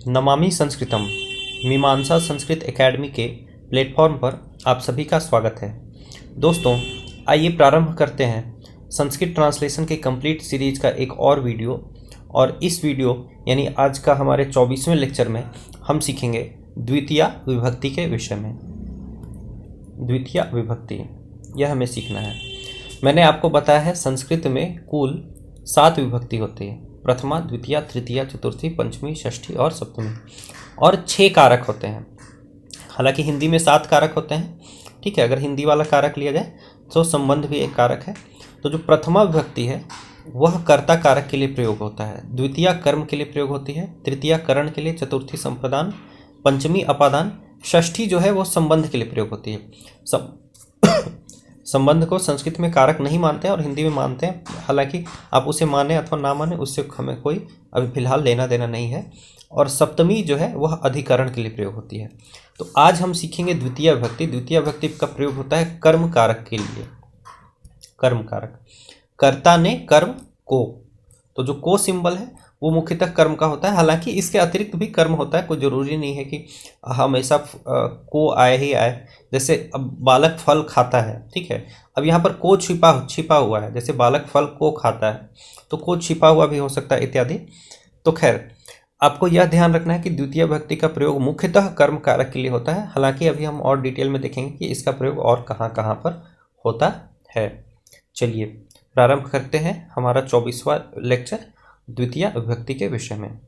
नमामि संस्कृतम मीमांसा संस्कृत एकेडमी के प्लेटफॉर्म पर आप सभी का स्वागत है। दोस्तों, आइए प्रारंभ करते हैं संस्कृत ट्रांसलेशन के कंप्लीट सीरीज का एक और वीडियो। और इस वीडियो यानी आज का हमारे 24वें लेक्चर में हम सीखेंगे द्वितीया विभक्ति के विषय में। द्वितीया विभक्ति यह हमें सीखना है। मैंने आपको बताया है संस्कृत में कुल 7 विभक्ति होती है, प्रथमा, द्वितीया, तृतीया, चतुर्थी, पंचमी, षष्ठी और सप्तमी, और 6 कारक होते हैं। हालांकि हिंदी में 7 कारक होते हैं, ठीक है। अगर हिंदी वाला कारक लिया जाए तो संबंध भी एक कारक है। तो जो प्रथमा विभक्ति है वह कर्ता कारक के लिए प्रयोग होता है, द्वितीया कर्म के लिए प्रयोग होती है, तृतीया करण के लिए, चतुर्थी संप्रदान, पंचमी अपादान, षष्ठी जो है वो संबंध के लिए प्रयोग होती है। संबंध को संस्कृत में कारक नहीं मानते हैं और हिंदी में मानते हैं। हालांकि आप उसे माने अथवा ना माने उससे हमें कोई अभी फिलहाल लेना देना नहीं है। और सप्तमी जो है वह अधिकरण के लिए प्रयोग होती है। तो आज हम सीखेंगे द्वितीय विभक्ति। द्वितीय विभक्ति का प्रयोग होता है कर्म कारक के लिए। कर्म कारक, कर्ता ने कर्म को, तो जो को सिंबल है वो मुख्यतः कर्म का होता है। हालांकि इसके अतिरिक्त भी कर्म होता है, कोई ज़रूरी नहीं है कि हमेशा को आए ही आए। जैसे अब बालक फल खाता है, ठीक है। अब यहाँ पर को छिपा हुआ है, जैसे बालक फल को खाता है तो को छिपा हुआ भी हो सकता है इत्यादि। तो खैर, आपको यह ध्यान रखना है कि द्वितीय विभक्ति का प्रयोग मुख्यतः कर्म कारक के लिए होता है। हालांकि अभी हम और डिटेल में देखेंगे कि इसका प्रयोग और कहाँ कहाँ पर होता है। चलिए प्रारंभ करते हैं हमारा 24वां लेक्चर द्वितीय विभक्ति के विषय में।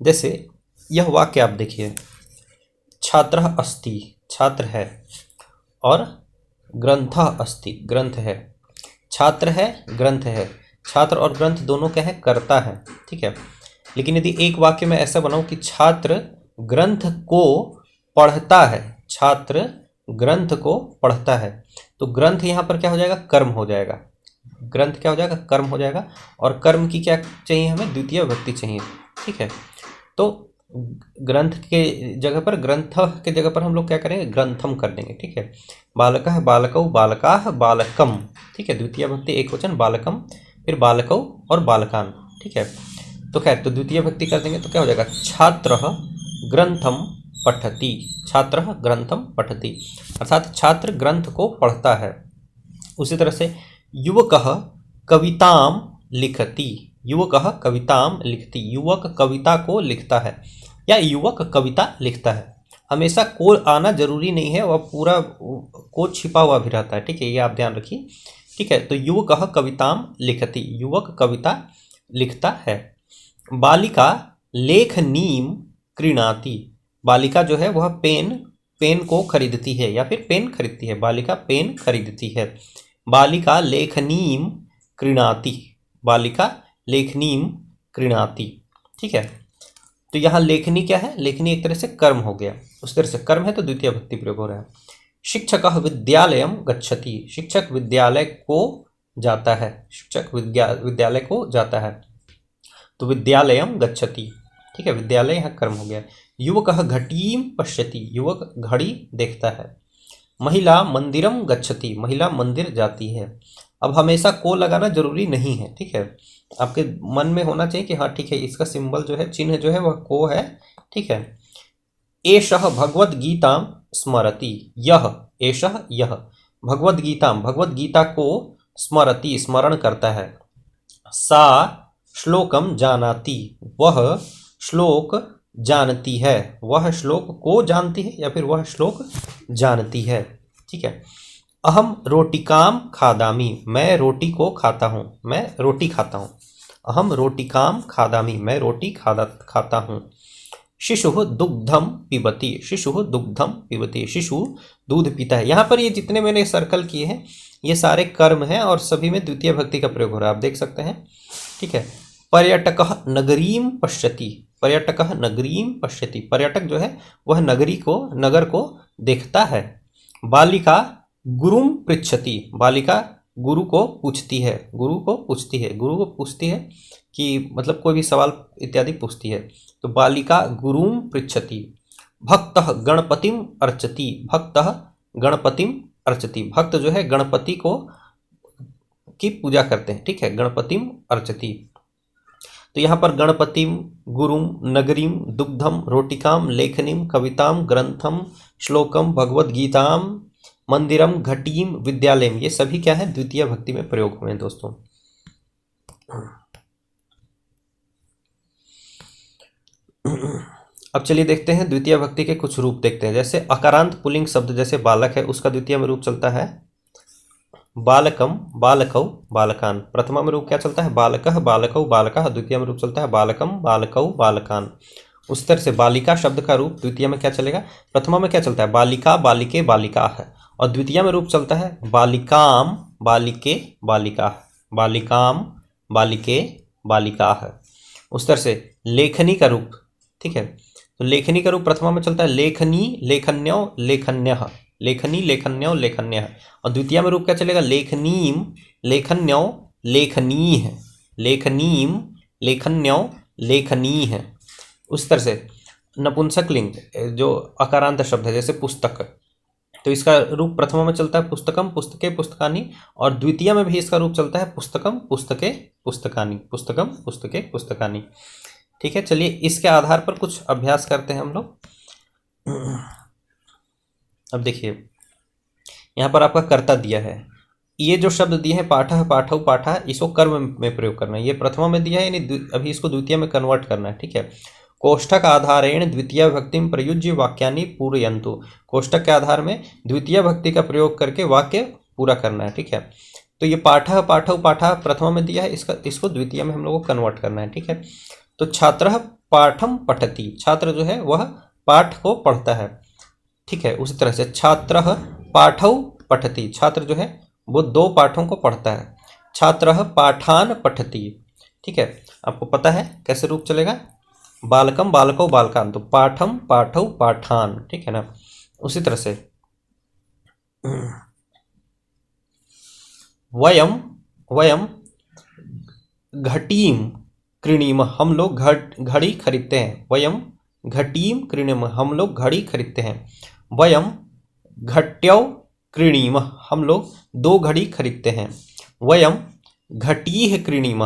जैसे यह वाक्य आप देखिए, छात्रः अस्ति, छात्र है, और ग्रंथः अस्ति, ग्रंथ है। छात्र है, ग्रंथ है। छात्र और ग्रंथ दोनों क्या है? कर्ता है, ठीक है। लेकिन यदि एक वाक्य में ऐसा बनाऊं कि छात्र ग्रंथ को पढ़ता है, छात्र ग्रंथ को पढ़ता है, तो ग्रंथ यहाँ पर क्या हो जाएगा? कर्म हो जाएगा। ग्रंथ क्या हो जाएगा? कर्म हो जाएगा। और कर्म की क्या चाहिए हमें? द्वितीय विभक्ति चाहिए, ठीक है। तो ग्रंथ के जगह पर, ग्रंथ के जगह पर हम लोग क्या करेंगे? ग्रंथम कर देंगे, ठीक है। बालकः, बालकौ, बालकाः, बालकम, ठीक है। द्वितीय विभक्ति एक वचन बालकम, फिर बालकौ और बालकान, ठीक है। तो खैर, तो द्वितीय विभक्ति कर देंगे तो क्या हो जाएगा? छात्रः ग्रंथम पठति, छात्रः ग्रंथम पठति, अर्थात छात्र ग्रंथ को पढ़ता है। उसी तरह से युवकः कविताम लिखति, युवकः कविताम लिखति, युवक कविता को लिखता है या युवक कविता लिखता है। हमेशा को आना जरूरी नहीं है, वह पूरा को छिपा हुआ भी रहता है, ठीक है। ये आप ध्यान रखिए, ठीक है। तो युवकः कविताम लिखति, युवक कविता लिखता है। बालिका लेखनीम क्रीणाति, बालिका जो है वह पेन को खरीदती है या फिर पेन खरीदती है। बालिका पेन खरीदती है। बालिका लेखनीम क्रीणाति, बालिका लेखनीम क्रीणाति, ठीक है। तो यहाँ लेखनी क्या है? लेखनी एक तरह से कर्म हो गया, उस तरह से कर्म है तो द्वितीय विभक्ति प्रयोग हो रहा है। शिक्षकः विद्यालयम गच्छति, शिक्षक विद्यालय को जाता है, शिक्षक विद्यालय को जाता है, तो विद्यालयम गच्छति, ठीक है। विद्यालय यहाँ कर्म हो गया। युवकः घटीम पश्यति, युवक घड़ी देखता है। महिला मंदिरम गच्छति, महिला मंदिर जाती है। अब हमेशा को लगाना जरूरी नहीं है, ठीक है। आपके मन में होना चाहिए कि हाँ ठीक है, इसका सिंबल जो है, चिन्ह जो है वह को है, ठीक है। एषः भगवद गीताम स्मरति, यह, एषः यह, भगवद गीताम, भगवद गीता को स्मरति स्मरण करता है। सा श्लोकम जानाति, वह श्लोक जानती है, वह श्लोक को जानती है या फिर वह श्लोक जानती है, ठीक है। अहम रोटिकाम खादामी, मैं रोटी को खाता हूँ, मैं रोटी खाता हूँ। अहम रोटिकाम खादामी, मैं रोटी खाता हूँ। शिशुः दुग्धम पिबति, शिशुः दुग्धम पिबति, शिशु दूध पीता है। यहाँ पर ये जितने मैंने सर्कल किए हैं ये सारे कर्म हैं और सभी में द्वितीय विभक्ति का प्रयोग हो रहा है, आप देख सकते हैं, ठीक है। पर्यटकः नगरीम पश्यति, पर्यटकः नगरीम पश्यति, पर्यटक जो है वह नगर को देखता है। बालिका गुरुम पृच्छति, बालिका गुरु को पूछती है, गुरु को पूछती है कि मतलब कोई भी सवाल इत्यादि पूछती है, तो बालिका गुरुम पृच्छति। भक्तः गणपतिम अर्चति, भक्तः गणपतिम अर्चति, भक्त जो है गणपति को की पूजा करते हैं, ठीक है। गणपतिम अर्चति। तो यहाँ पर गणपतिम, गुरुम, नगरीम, दुग्धम, रोटिकाम, लेखनीम, कविताम, ग्रंथम, श्लोकम, भगवद गीताम, मंदिरम, घटीम, विद्यालयम, ये सभी क्या है, द्वितीय भक्ति में प्रयोग हुए हैं दोस्तों। अब चलिए देखते हैं द्वितीय भक्ति के कुछ रूप देखते हैं। जैसे अकारांत पुल्लिंग शब्द जैसे बालक है, उसका द्वितीय में रूप चलता है बालकम, बालकौ, बालकान। प्रथमा में रूप क्या चलता है, बालकः, बालकौ, बालकः। द्वितीय में रूप चलता है बालकम, बालकौ, बालकान। उस तरह से बालिका शब्द का रूप द्वितीय में क्या चलेगा, प्रथमा में क्या चलता है, बालिका, बालिके, बालिका है, और द्वितीय में रूप चलता है बालिकाम, बालिके, बालिका, बालिकाम, बालिके, बालिका है। उस तरह से लेखनी का रूप, ठीक है, तो लेखनी का रूप प्रथमा में चलता है लेखनी, लेखन्यो, लेखन्यः, लेखनी, लेखन्यो, लेखन्यः, और द्वितीय में रूप क्या चलेगा, लेखनीम, लेखन्यो, लेखनीः, लेखनीम, लेखन्यो, लेखनीः। उस तरह से नपुंसक लिंग जो अकारांत शब्द है जैसे पुस्तक, तो इसका रूप प्रथमा में चलता है पुस्तकम, पुस्तके, पुस्तकानि, और द्वितीय में भी इसका रूप चलता है पुस्तकम, पुस्तके, पुस्तकानि, पुस्तकम, पुस्तके, पुस्तकानि। ठीक है, चलिए इसके आधार पर कुछ अभ्यास करते हैं हम लोग। अब देखिए यहाँ पर आपका कर्ता दिया है, ये जो शब्द दिए हैं पाठः, पाठौ, पाठा, इसको कर्म में प्रयोग करना है। ये प्रथमा में दिया है, यानी अभी इसको द्वितीय में कन्वर्ट करना है। ठीक है, कोष्ठक आधारेण द्वितीय भक्ति में प्रयुज्य वाक्यानि पूरयन्तु। कोष्ठक के आधार में द्वितीय भक्ति का प्रयोग करके वाक्य पूरा करना है। ठीक है, तो ये पाठः, पाठौ, पाठा प्रथमा में दिया है, इसको द्वितीय में हम लोग को कन्वर्ट करना है। ठीक है, तो छात्रः पाठम पठति, छात्र जो है वह पाठ को पढ़ता है। ठीक है, उसी तरह से छात्रः पाठौ पठति, छात्र जो है वो 2 पाठों को पढ़ता है। छात्रः पाठान पठति। ठीक है, आपको पता है कैसे रूप चलेगा, बालकम, बालकौ, बालकान, तो पाठम, पाठौ, पाठान। ठीक है ना, उसी तरह से वयम, वयम घटीम क्रीणीम, हम लोग घड़ी खरीदते हैं। वयम घटीम क्रीणीम, हम लोग घड़ी खरीदते हैं। वयम घट्यौ क्रीणीम, हम लोग 2 घड़ी खरीदते हैं। वयम घटीः क्रीणीम,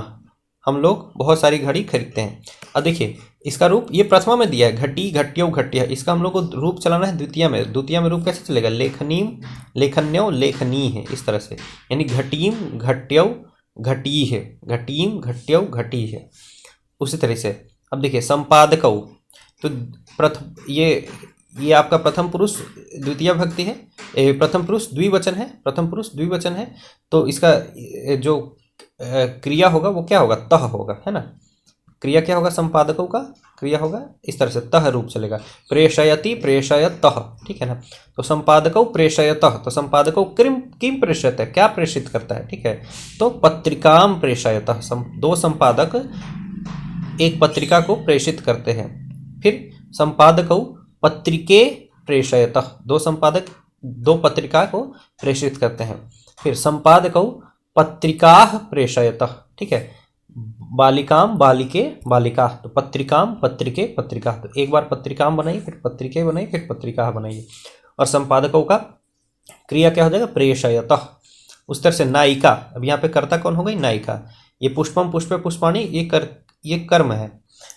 हम लोग बहुत सारी घड़ी खरीदते हैं। अब देखिए इसका रूप ये प्रथमा में दिया है घटी, घट्यौ, घट्य, इसका हम लोग को रूप चलाना है द्वितीय में। द्वितीय में रूप कैसे चलेगा, लेखनीम, लेखन्यो, लेखनी है, इस तरह से, यानी घटीम, घट्यौ, घटी है, घटीम, घट्यौ, घटी है। उसी तरह से अब देखिए संपादकौ, तो ये आपका प्रथम पुरुष द्वितीय भक्ति है, प्रथम पुरुष द्विवचन है, प्रथम पुरुष द्विवचन है, तो इसका जो क्रिया होगा वो क्या होगा, तह होगा, है ना। क्रिया क्या होगा, संपादकों का क्रिया होगा इस तरह से, तह रूप चलेगा। प्रेषयति, प्रेषयतः। ठीक है ना, तो संपादकों प्रेषयतः, तो संपादकों किम प्रेषयत है, क्या प्रेषित करता है। ठीक है, तो पत्रिकाम प्रेषयतः, 2 संपादक एक पत्रिका को प्रेषित करते हैं। फिर संपादकों पत्रिके प्रेषयतः, 2 संपादक 2 पत्रिका को प्रेषित करते हैं। फिर संपादकों पत्रिकाः प्रेषयतः। ठीक है, बालिकाम, बालिके, बालिका, तो पत्रिकाम, पत्रिके, पत्रिका, तो एक बार पत्रिकाम बनाइए, फिर पत्रिके बनाइए, फिर पत्रिका बनाइए। और संपादकों का क्रिया क्या हो जाएगा, प्रेषयतः। उस तरह से नायिका, अब यहाँ पे कर्ता कौन हो गई, नायिका। ये पुष्पम, पुष्पे, पुष्पाणि, ये कर्म है,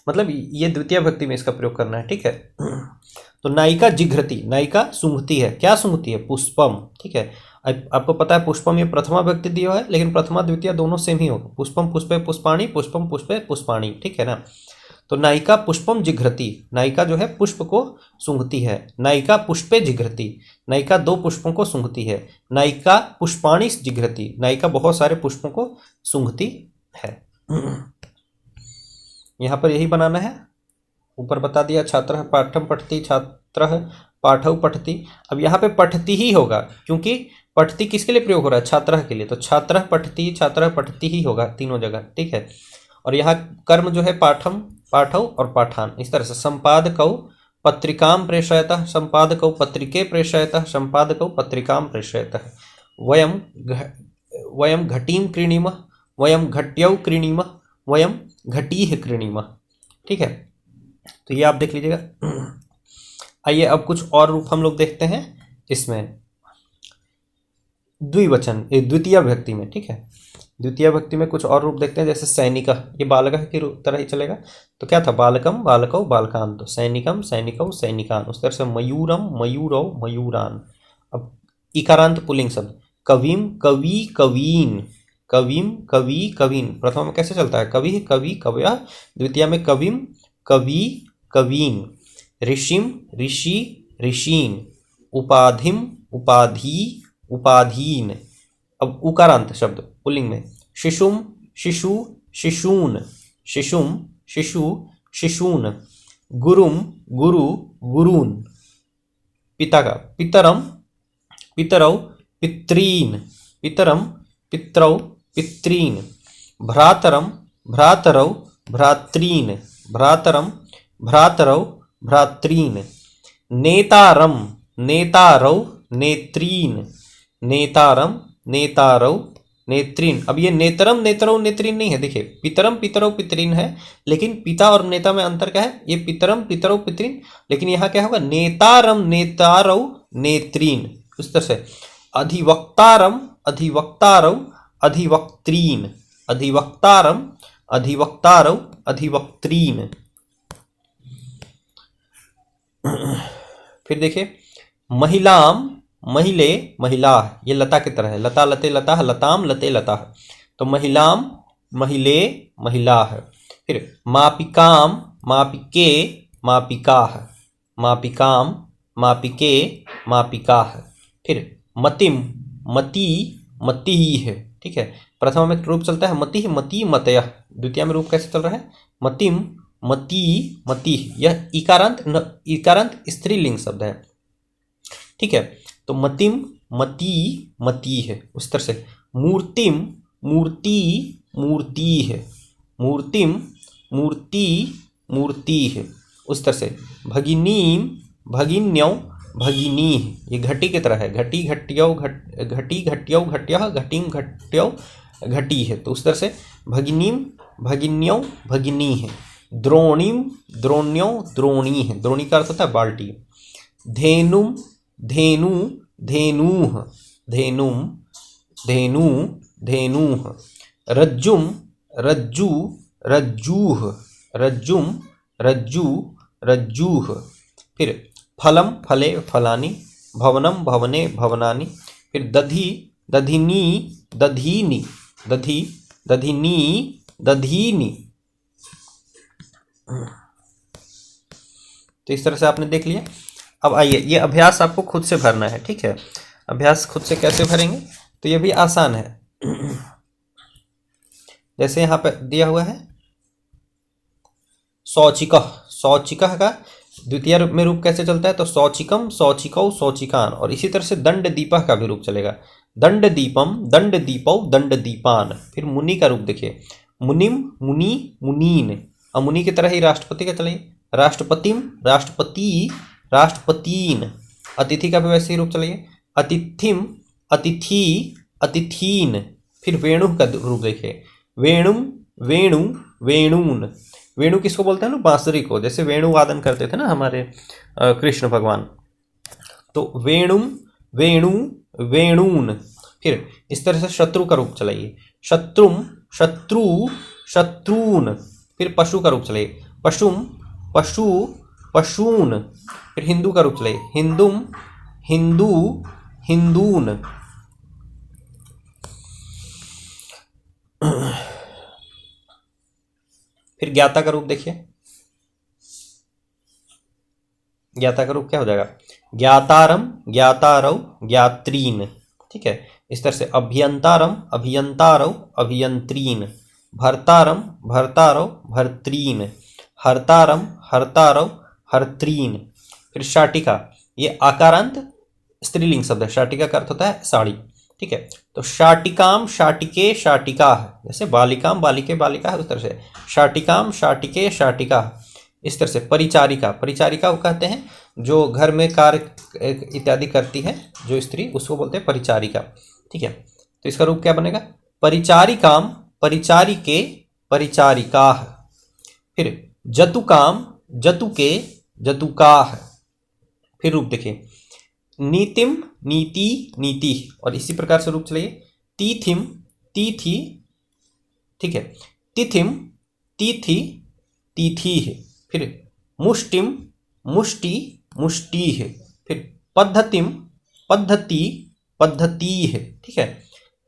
मतलब ये द्वितीय भक्ति में इसका प्रयोग करना है। ठीक है, तो नायिका जिघ्रति, नायिका सूंघती है, क्या सूंघती है, पुष्पम। ठीक है, आपको पता है पुष्पम ये प्रथमा व्यक्ति दिया है, लेकिन प्रथमा द्वितीय दोनों सेम ही होगा। पुष्पम पुष्पे पुष्पाणि, पुष्पम पुष्पे पुष्पाणि। ठीक है ना, तो नायिका पुष्पम जिघ्रति, नायिका जो है पुष्प को सूंघती है। नायिका पुष्पे जिघ्रति, नायिका 2 पुष्पों को सूंघती है। नायिका पुष्पाणि जिघ्रति, नायिका बहुत सारे पुष्पों को सूंघती है। यहाँ पर यही बनाना है, ऊपर बता दिया छात्रः पाठम पठति, छात्रः पाठौ पठति। अब यहाँ पे पठति ही होगा, क्योंकि पठति किसके लिए प्रयोग हो रहा है, छात्रः के लिए, तो छात्रः पठति, छात्रः पठति ही होगा तीनों जगह। ठीक है, और यहाँ कर्म जो है पाठम, पाठौ और पाठान। इस तरह से संपादकौ पत्रिकां प्रेषयतः, संपादकौ पत्रिके प्रेषयतः, संपादकौ पत्रिकां प्रेषयतः। वयम घटीं क्रीणीमः, वयम घट्यौ क्रीणीमः, वयम घटीः क्रीणीमः। ठीक है, तो ये आप देख लीजिएगा। आइए अब कुछ और रूप हम लोग देखते हैं इसमें द्विवचन, द्वितीय विभक्ति में। ठीक है, द्वितीय भक्ति में कुछ और रूप देखते हैं, जैसे सैनिक, ये बालकः की तरह ही चलेगा। तो क्या था, बालकम बालकौ बालकान, तो सैनिकम सैनिकौ सैनिकान। उस तरह से मयूरम मयूरौ मयूरान। अब इकारांत पुल्लिंग शब्द, कविम कवि कवीन, कविम कवि कवीन। प्रथम में कैसे चलता है, कवि कवि कवयः, द्वितीय में कविम कवि कवीन, ऋषिम ऋषि ऋषीन, उपाधिम उपाधि उपाधीन। अब उकारांत शब्द पुल्लिंग में, शिशुम शिशु शिशून, शिशुम शिशु शिशून, गुरुम गुरु गुरून्। पिता का, पितरम पितरौ पितॄन्, पितरम पितरौ पितॄन्, भ्रातरम भ्रातरौ भ्रातॄन्, भ्रातरम भ्रातरौ भ्रातॄन्, नेतारम नेतारौ नेत्रीन्, नेतारम नेतारौ नेत्रीन। अब ये नेतरम नेतरौ नेत्रीन नहीं है, देखिए पितरम पितरौ पितरीन है, लेकिन पिता और नेता में अंतर क्या है, ये पितरम पितरौ पितरीन, लेकिन यहाँ क्या होगा, नेतारम नेतारौ नेत्रीन। उस तरह से अधिवक्तारम अधिवक्तारौ अधिवक्त्रीन, अधिवक्तारम अधिवक्तारौ अधिवक्त्रीन। फिर देखिए महिलाम महिले महिला, ये लता की तरह है, लता लते लता लताम लते लता, तो महिलाम महिले महिला है। फिर मापिकाम मापिके मापिका है, मापिकाम मापिके मापिका है। फिर मतिम मती मती ही है, ठीक है। प्रथम में रूप चलता है मति मती मतय, द्वितीय में रूप कैसे चल रहा है, मतिम मती मती। यह इकारांत स्त्रीलिंग शब्द है, ठीक है। तो मतिम मती मती है। उस तरह से मूर्तिम मूर्ति मूर्ति है, मूर्तिम मूर्ति मूर्ति है। उस तरह से भगिनीम भगिन्यौ भगिनी है, ये घटी की तरह है, घटी घट्यौ घटी घट्यौ घट्यः घटीम घट्यौ घटी है। तो उस तरह से भगिनीम भगिन्यौ भगिनी है। द्रोणीम द्रोण्यौ द्रोणी है, द्रोणी का अर्थ होता है बाल्टी। धेनुम धेनु धेनुः, धेनुम धेनु धेनुः। रज्जुम रज्जु रज्जूः, रज्जुम रज्जु रज्जूः। फिर फलम फले फलानि, भवनम भवने भवनानि। फिर दधि दधिनी दधीनि, दधि दधिनी दधीनि। तो इस तरह से आपने देख लिया। अब आइए, ये अभ्यास आपको खुद से भरना है, ठीक है। अभ्यास खुद से कैसे भरेंगे, तो ये भी आसान है। जैसे यहाँ पे दिया हुआ है शौचिकः, शौचिकः का द्वितीय में रूप कैसे चलता है, तो शौचिकम शौचिकौ शौचिकान। और इसी तरह से दंड दीपः का भी रूप चलेगा, दंड दीपम दंड दीपौ दंड दीपान। फिर मुनि का रूप देखिए, मुनिम मुनि मुनीन। अब मुनि की तरह ही राष्ट्रपति का चलिए, राष्ट्रपतिम राष्ट्रपति राष्ट्रपतीन। अतिथि का भी वैसे ही रूप चलिए, अतिथिम अतिथि अतिथीन। फिर वेणु का रूप देखिए, वेणुम वेणु वेणून। वेणु किसको बोलते हैं ना, बांसुरी को, जैसे वेणु वादन करते थे ना हमारे कृष्ण भगवान, तो वेणुम वेणु वेणून। फिर इस तरह से शत्रु का रूप चलाइए, शत्रुम शत्रु शत्रून। फिर पशु का रूप चलाइए, पशुम पशु पशून। फिर हिंदू का रूप चलाइए, हिंदुम हिंदू हिंदून। फिर ज्ञाता का रूप देखिए, ज्ञाता का रूप क्या हो जाएगा, ज्ञातारम ज्ञातारौ ज्ञात्रीन, ठीक है। इस तरह से अभियंतारम अभियंतारौ अभियंत्रीन, भर्तारम भर्तारौ भर्त्रीन, हर्तारम हर्तारौ हर्त्रीन। फिर शाटिका, ये आकारांत स्त्रीलिंग शब्द है, शाटिका का अर्थ होता है साड़ी, ठीक है। तो शाटिकाम शाटिके शाटिका, जैसे बालिकाम बालिके बालिका है, उस तरह से शाटिकाम शाटिके शाटिका। इस तरह से परिचारिका, परिचारिका को कहते हैं जो घर में कार्य इत्यादि करती है जो स्त्री, उसको बोलते हैं परिचारिका, ठीक है। तो इसका रूप क्या बनेगा, परिचारिकाम परिचारिके परिचारिका। फिर जतुकाम जतुके जतुकाः। फिर रूप देखिए, नीतिम नीति नीति। और इसी प्रकार से रूप चलाइए, तीथिम तिथि ठीक है। तिथिम तिथि तिथि है। फिर मुष्टिम मुष्टि मुष्टि है। फिर पद्धतिम पद्धति पद्धति है। ठीक है,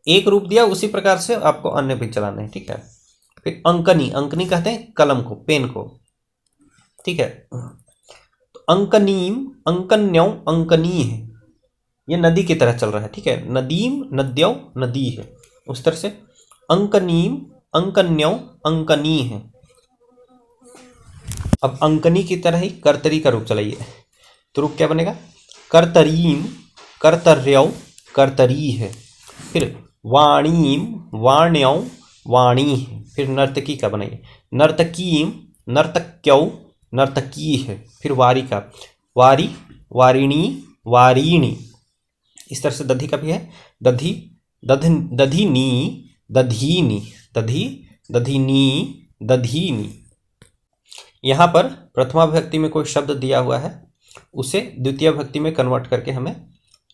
एक रूप दिया, उसी प्रकार से आपको अन्य भी चलाने हैं। ठीक है। फिर अंकनी, अंकनी कहते हैं कलम को, पेन को। ठीक है, तो अंकनीम अंकन्यौ अंकनी है, ये नदी की तरह चल रहा है। ठीक है, नदीम नद्यौ नदी है, उस तरह से अंकनीम अंकन्यौ अंकनी है। अब अंकनी की तरह ही कर्तरी का रूप चलाइए, तो रूप क्या बनेगा? कर्तरीम कर्तर्यौ कर्तरी है। फिर वाणीम वाण्यौ वाणी है। फिर नर्तकी का बनाइए, नर्तकीम नर्तक्यौ नर्तकी है। फिर वारी का, वारी वारिणी वारीणी। इस तरह से दधी का भी है, दधी दधिनी दधीनी दधी दधिनी दधीनी। यहाँ पर प्रथमा विभक्ति में कोई शब्द दिया हुआ है, उसे द्वितीय विभक्ति में कन्वर्ट करके हमें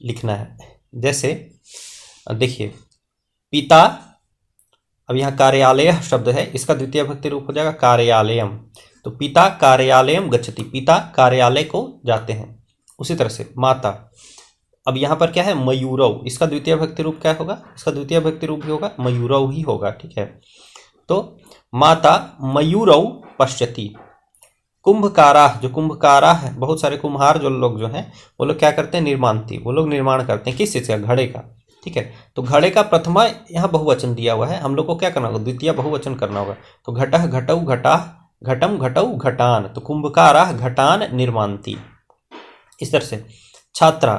लिखना है। जैसे देखिए पिता, अब यहाँ कार्यालय शब्द है, इसका द्वितीय विभक्ति रूप हो जाएगा कार्यालयम। तो पिता कार्यालयम गच्छति, पिता कार्यालय को जाते हैं। उसी तरह से माता, अब यहाँ पर क्या है? मयूरव, इसका द्वितीय विभक्ति रूप क्या होगा? इसका द्वितीय विभक्ति रूप भी होगा मयूरव ही होगा। ठीक है, तो माता मयूरव पश्यति। कुंभकारा, जो कुंभकारा है, बहुत सारे कुम्हार जो लोग जो हैं वो लोग क्या करते हैं? निर्माणती, वो लोग निर्माण करते हैं किस चीज़ का? घड़े का। ठीक है, तो घड़े का प्रथमा यहाँ बहुवचन दिया हुआ है, हम लोग को क्या करना होगा? द्वितीय बहुवचन करना होगा। तो घटः घटौ घटाः घटम घटौ घटान, तो कुंभकारा घटान निर्माणती। इस तरह से छात्रा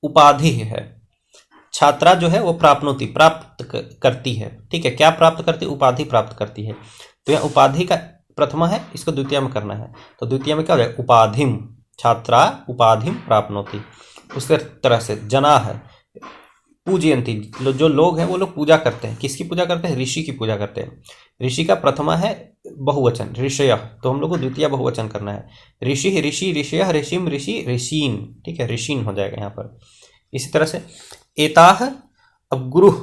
उपाधि है, छात्रा जो है वो प्राप्नोति प्राप्त करती है। ठीक है, क्या प्राप्त करती? उपाधि प्राप्त करती है। तो यह उपाधि का प्रथमा है, इसको द्वितीय में करना है, तो द्वितीय में क्या हो जाएगा? उपाधिम, छात्रा उपाधिम प्राप्नोति। उस तरह से जना है पूजयंती, जो लोग हैं वो लोग पूजा करते हैं, किसकी पूजा करते हैं? ऋषि की पूजा करते हैं। ऋषि का प्रथमा है बहुवचन ऋषय, तो हम लोग को द्वितीय बहुवचन करना है। ऋषि ऋषि ऋषय ऋषिम ऋषि ऋषीन। ठीक है, ऋषीन हो जाएगा यहाँ पर। इसी तरह से एताह, अब गुरु,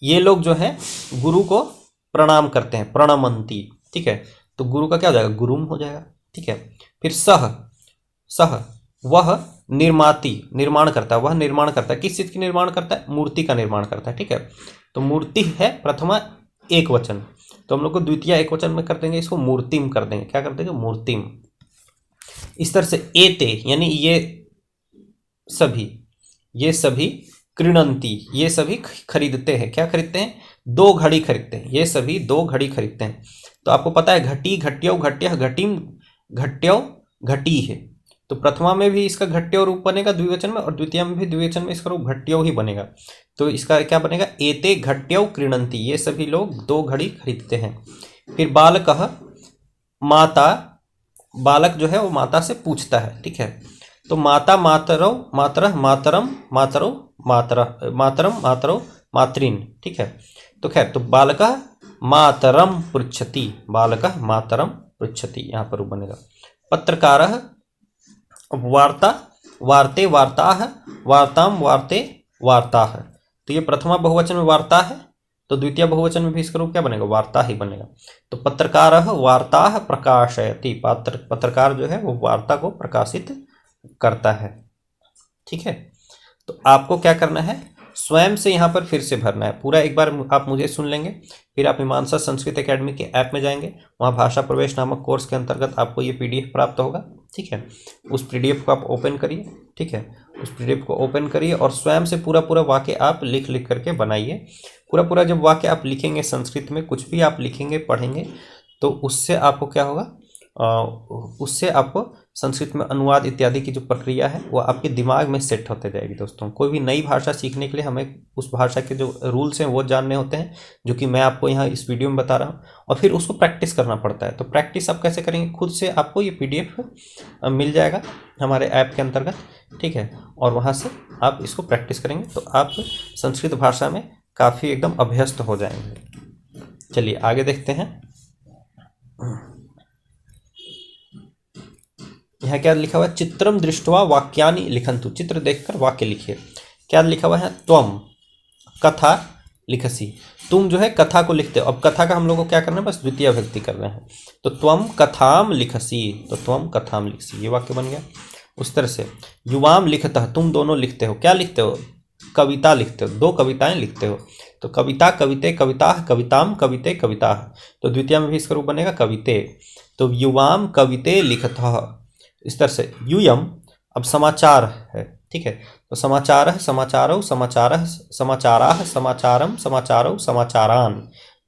ये लोग जो है गुरु को प्रणाम करते हैं, प्रणमंती। ठीक है, तो गुरु का क्या हो जाएगा? गुरुम हो जाएगा। ठीक है, फिर सह, सह वह निर्माति, निर्माण करता है, वह निर्माण करता है, किस चीज़ की निर्माण करता है? मूर्ति का निर्माण करता है। ठीक है, तो मूर्ति है प्रथमा एक वचन, तो हम लोग को द्वितीय एक वचन में कर देंगे, इसको मूर्तिम कर देंगे। क्या कर देंगे? मूर्तिम। इस तरह से एते यानी ये सभी क्रीणंती, ये सभी खरीदते हैं। क्या खरीदते हैं? दो घड़ी खरीदते हैं, ये सभी दो घड़ी खरीदते हैं। तो आपको पता है घटी घट्यौ घट्य घटिम घट्यौ घटी है, तो प्रथमा में भी इसका घट्यौ रूप बनेगा द्विवचन में, और द्वितीय में भी द्विवचन में इसका रूप घट्यौ ही बनेगा। तो इसका क्या बनेगा? एते घट्यौ क्रीणंती, ये सभी लोग दो घड़ी खरीदते हैं। फिर बालकः, माता, बालक जो है वो माता से पूछता है। ठीक है, तो माता मातरौ मातरः मातरम मातरौ मातरः मातरम मातरौ मातृन। ठीक है, तो खैर, तो बालकः मातरम पृच्छति, बालकः मातरम पृच्छति, यहाँ पर रूप बनेगा। पत्रकारः, वार्ता वार्ते वार्ताः वार्ताम वार्ते वार्ताः, तो ये प्रथमा बहुवचन में वार्ता है, तो द्वितीय बहुवचन में भी इसका रूप क्या बनेगा? वार्ता ही बनेगा। तो पत्रकारः वार्ताः प्रकाशयति, पत्रकार जो है वो वार्ता को प्रकाशित करता है। ठीक है, तो आपको क्या करना है? स्वयं से यहाँ पर फिर से भरना है पूरा। एक बार आप मुझे सुन लेंगे, फिर आप मीमांसा संस्कृत एकेडमी के ऐप में जाएंगे, वहाँ भाषा प्रवेश नामक कोर्स के अंतर्गत आपको ये PDF प्राप्त होगा। ठीक है, उस PDF को आप ओपन करिए। ठीक है, उस PDF को ओपन करिए और स्वयं से पूरा वाक्य आप लिख करके बनाइए। पूरा जब वाक्य आप लिखेंगे संस्कृत में, कुछ भी आप लिखेंगे पढ़ेंगे, तो उससे आपको क्या होगा? उससे आपको संस्कृत में अनुवाद इत्यादि की जो प्रक्रिया है वो आपके दिमाग में सेट होते जाएगी। दोस्तों, कोई भी नई भाषा सीखने के लिए हमें उस भाषा के जो रूल्स हैं वो जानने होते हैं, जो कि मैं आपको यहाँ इस वीडियो में बता रहा हूँ, और फिर उसको प्रैक्टिस करना पड़ता है। तो प्रैक्टिस आप कैसे करेंगे? खुद से आपको ये PDF मिल जाएगा हमारे ऐप के अंतर्गत। ठीक है, और वहाँ से आप इसको प्रैक्टिस करेंगे तो आप संस्कृत भाषा में काफ़ी एकदम अभ्यस्त हो जाएंगे। चलिए आगे देखते हैं। यहाँ क्या लिखा हुआ है? चित्रम दृष्ट्वा वाक्यानि लिखन्तु, चित्र देखकर वाक्य लिखिए। क्या लिखा हुआ है? त्वम कथा लिखसी, तुम जो है कथा को लिखते हो। अब कथा का हम लोग को क्या करना है, बस द्वितीय विभक्ति कर रहे हैं। तो त्वम कथाम लिखसी, तो त्वम कथाम लिखसी, ये वाक्य बन गया। उस तरह से युवाम लिखतः, तुम दोनों लिखते हो। क्या लिखते हो, कविता लिखते हो, दो कविताएं लिखते हो। तो कविता कविते कविता, कविताम कविते कविता, तो द्वितीय में भी इसका रूप बनेगा कविते। तो युवाम कविते लिखतः, इस तरह से यूयम। अब समाचार है, ठीक है, तो समाचारः समाचारौ समाचारः समाचाराः समाचारम समाचारौ समाचारान,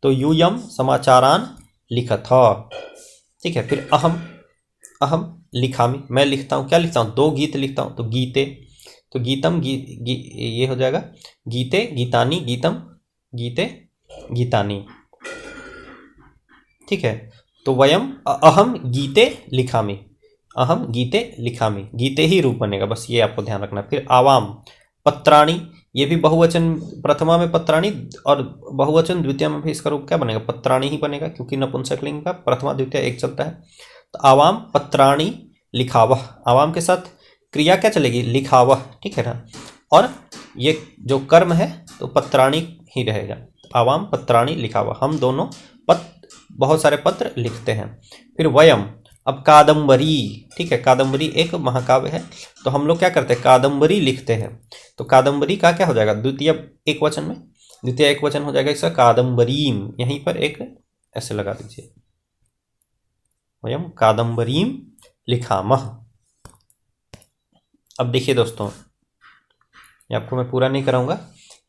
तो यूयम समाचारान लिखतः, ठीक है। फिर अहम, अहम लिखामि, मैं लिखता हूँ। क्या लिखता हूँ, दो गीत लिखता हूँ, तो गीते, तो गीतम ये हो जाएगा गीते गीतानी, गीतम गीते गीतानी, ठीक है। तो वयम अहम गीते लिखामि, अहम गीते लिखामि, गीते ही रूप बनेगा, बस ये आपको ध्यान रखना। फिर आवाम पत्राणि, ये भी बहुवचन, प्रथमा में पत्राणि और बहुवचन द्वितीय में भी इसका रूप क्या बनेगा, पत्राणि ही बनेगा, क्योंकि नपुंसकलिंग का प्रथमा द्वितीय एक चलता है। तो आवाम पत्राणि लिखावह, आवाम के साथ क्रिया क्या चलेगी, लिखावह, ठीक है ना। और ये जो कर्म है तो पत्राणि ही रहेगा। आवाम पत्राणि लिखावह, हम दोनों बहुत सारे पत्र लिखते हैं। फिर वयम, अब कादम्बरी, ठीक है, कादम्बरी एक महाकाव्य है, तो हम लोग क्या करते हैं, कादम्बरी लिखते हैं। तो कादम्बरी का क्या हो जाएगा, द्वितीय एक वचन में, द्वितीय एक वचन हो जाएगा इसका कादम्बरीम, यहीं पर एक ऐसे लगा दीजिए, वयम कादम्बरीम लिखामह। अब देखिए दोस्तों, ये आपको मैं पूरा नहीं कराऊंगा,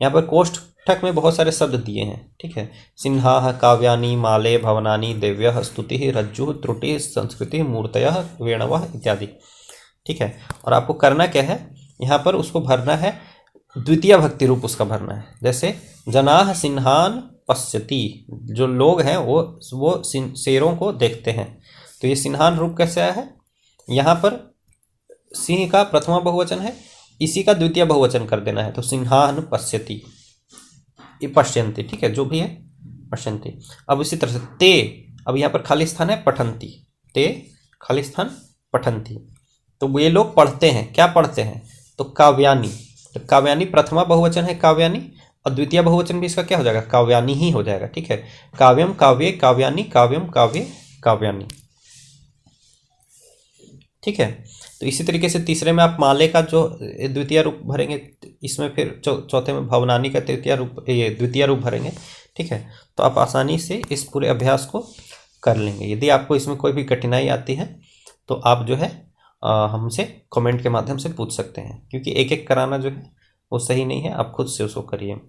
यहाँ पर कोष्ठक में बहुत सारे शब्द दिए हैं, ठीक है। सिन्हा काव्यानि माले भवनानि देव्य स्तुति रज्जु त्रुटि संस्कृति मूर्तयः वेणवः इत्यादि, ठीक है। और आपको करना क्या है, यहाँ पर उसको भरना है, द्वितीय भक्ति रूप उसका भरना है। जैसे जनाह सिन्हान पश्यति, जो लोग हैं वो शेरों को देखते हैं, तो ये सिन्हान रूप कैसे आया है, यहाँ पर सिंह का प्रथमा बहुवचन है, इसी का द्वितीय बहुवचन कर देना है, तो सिन्हान पश्यति, ये पश्यन्ति, ठीक है, जो भी है पश्यन्ति। अब इसी तरह से ते, अब यहाँ पर खाली स्थान है, पठन्ति, ते खाली स्थान पठन्ति, तो ये लोग पढ़ते हैं। क्या पढ़ते हैं, तो काव्यानि, तो काव्यानि प्रथमा बहुवचन है काव्यानि, और द्वितीय बहुवचन भी इसका क्या हो जाएगा, काव्यानि ही हो जाएगा, ठीक है। काव्यम काव्ये काव्यानि, काव्यम काव्ये काव्यानि, ठीक है। तो इसी तरीके से तीसरे में आप माले का जो द्वितीय रूप भरेंगे, इसमें फिर चौथे में भवनानी का तृतीय रूप, ये द्वितीय रूप भरेंगे, ठीक है। तो आप आसानी से इस पूरे अभ्यास को कर लेंगे। यदि आपको इसमें कोई भी कठिनाई आती है तो आप जो है हमसे कमेंट के माध्यम से पूछ सकते हैं, क्योंकि एक एक कराना जो है वो सही नहीं है, आप खुद से उसको करिए।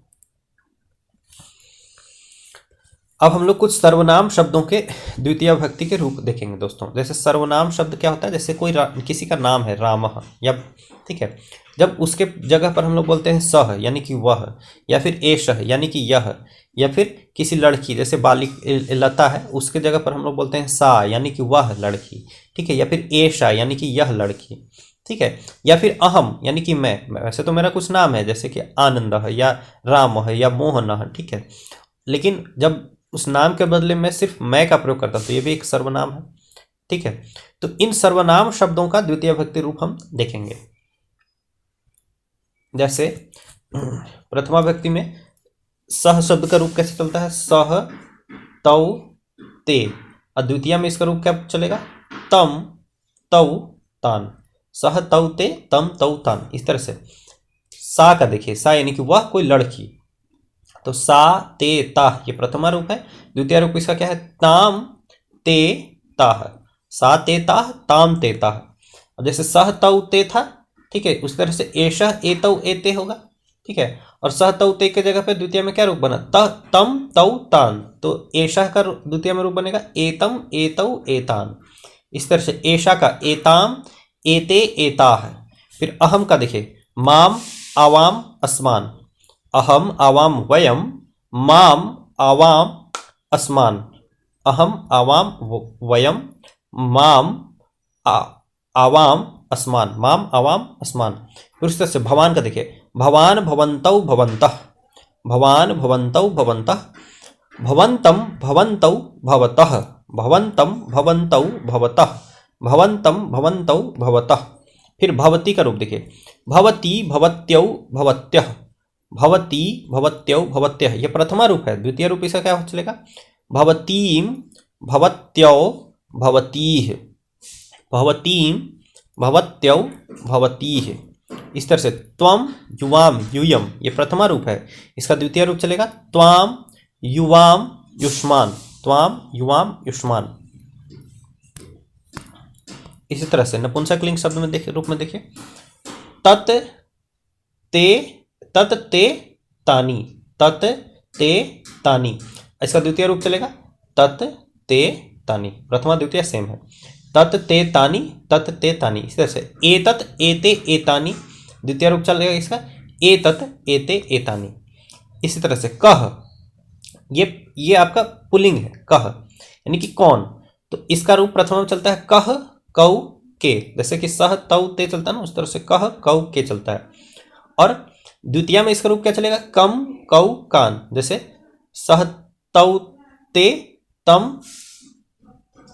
अब हम लोग कुछ सर्वनाम शब्दों के द्वितीय भक्ति के रूप देखेंगे दोस्तों। जैसे सर्वनाम शब्द क्या होता है, जैसे कोई किसी का नाम है रामः, या ठीक है, जब उसके जगह पर हम लोग बोलते हैं सह यानी कि वह, या फिर एषः यानी कि यह, या फिर किसी लड़की जैसे बालिक लता है, उसके जगह पर हम लोग बोलते हैं सा यानी कि वह लड़की, ठीक है, या फिर एषा यानी कि यह लड़की, ठीक है, या फिर अहम यानी कि मैं, वैसे तो मेरा कुछ नाम है जैसे कि आनंदः या रामः या मोहनः, ठीक है, लेकिन जब उस नाम के बदले में सिर्फ मैं का प्रयोग करता हूं तो ये भी एक सर्वनाम है, ठीक है। तो इन सर्वनाम शब्दों का द्वितीय भक्ति रूप हम देखेंगे। जैसे प्रथमा भक्ति में सह शब्द का रूप कैसे चलता है, सह तौ ते, और द्वितीय में इसका रूप क्या चलेगा, तम तौ तान, सह तौ ते तम तौ तान। इस तरह से सा का देखिए, सा यानी कि वह कोई लड़की, तो सा ते ताह ये प्रथमा रूप है, द्वितीय रूप इसका क्या है, ताम ते ताह, सा ते ताह ताम ते ताह। अब जैसे सह तौ ते था, ठीक है, उस तरह से एषः एतौ एते होगा, ठीक है, और सह तौ ते के जगह पे द्वितीय में क्या रूप बना, तम तौ तान, तो एषः का द्वितीय में रूप बनेगा एतम एतौ एतान। इस तरह से एषा का एताम एते एताह। फिर अहम का देखिए, माम आवाम अस्मान, अहम आवाम वयम, माम आवाम अस्मान, अहम आवाम वयम, माम आवाम अस्मान, माम आवाम अस्मान। फिर उस तरह से भवान का देखिए, भवान भवन्तौ भवन्तः, भवान भवन्तौ भवन्तः, भवन्तं भवन्तौ भवतः, भवन्तं भवन्तौ भवतः, भवन्तं भवन्तौ भवतः। फिर भवती का रूप देखिए, भवती भवत्यौ भवत्यः, भवती, भवत्यौ, भवत्यः, ये प्रथमा रूप है। द्वितीय रूप इसका क्या चलेगा? भवतीम, भवत्यौ, भवतीः, भवतीम, भवत्यौ, भवतीः। इस तरह से त्वम, युवाम, यूयम, ये प्रथमा रूप है। इसका द्वितीय रूप चलेगा त्वाम, युवाम, युष्मान, त्वाम, युवाम, युष्मान। इसी तरह से नपुंसकलिंग शब्द में देखिए, रूप में देखिए, तत् ते, तत् ते तानी, तत् ते तानी। इसका द्वितीय रूप चलेगा तत् ते तानी। प्रथमा द्वितीय सेम है। तत् ते तानी, तत् ते तानी। इस तरह से एतत् एते एतानी, द्वितीय रूप चलेगा इसका एतत् एते एतानी। इसी तरह से कह, ये आपका पुल्लिंग है, कह यानी कि कौन, तो इसका रूप प्रथमा में चलता है कह, कौ, के, जैसे कि सह तौ ते चलता है ना, उस तरह से कह, कौ, के चलता है। और द्वितीय में इसका रूप क्या चलेगा? कम, कौ, कान, जैसे सह तौ ते तम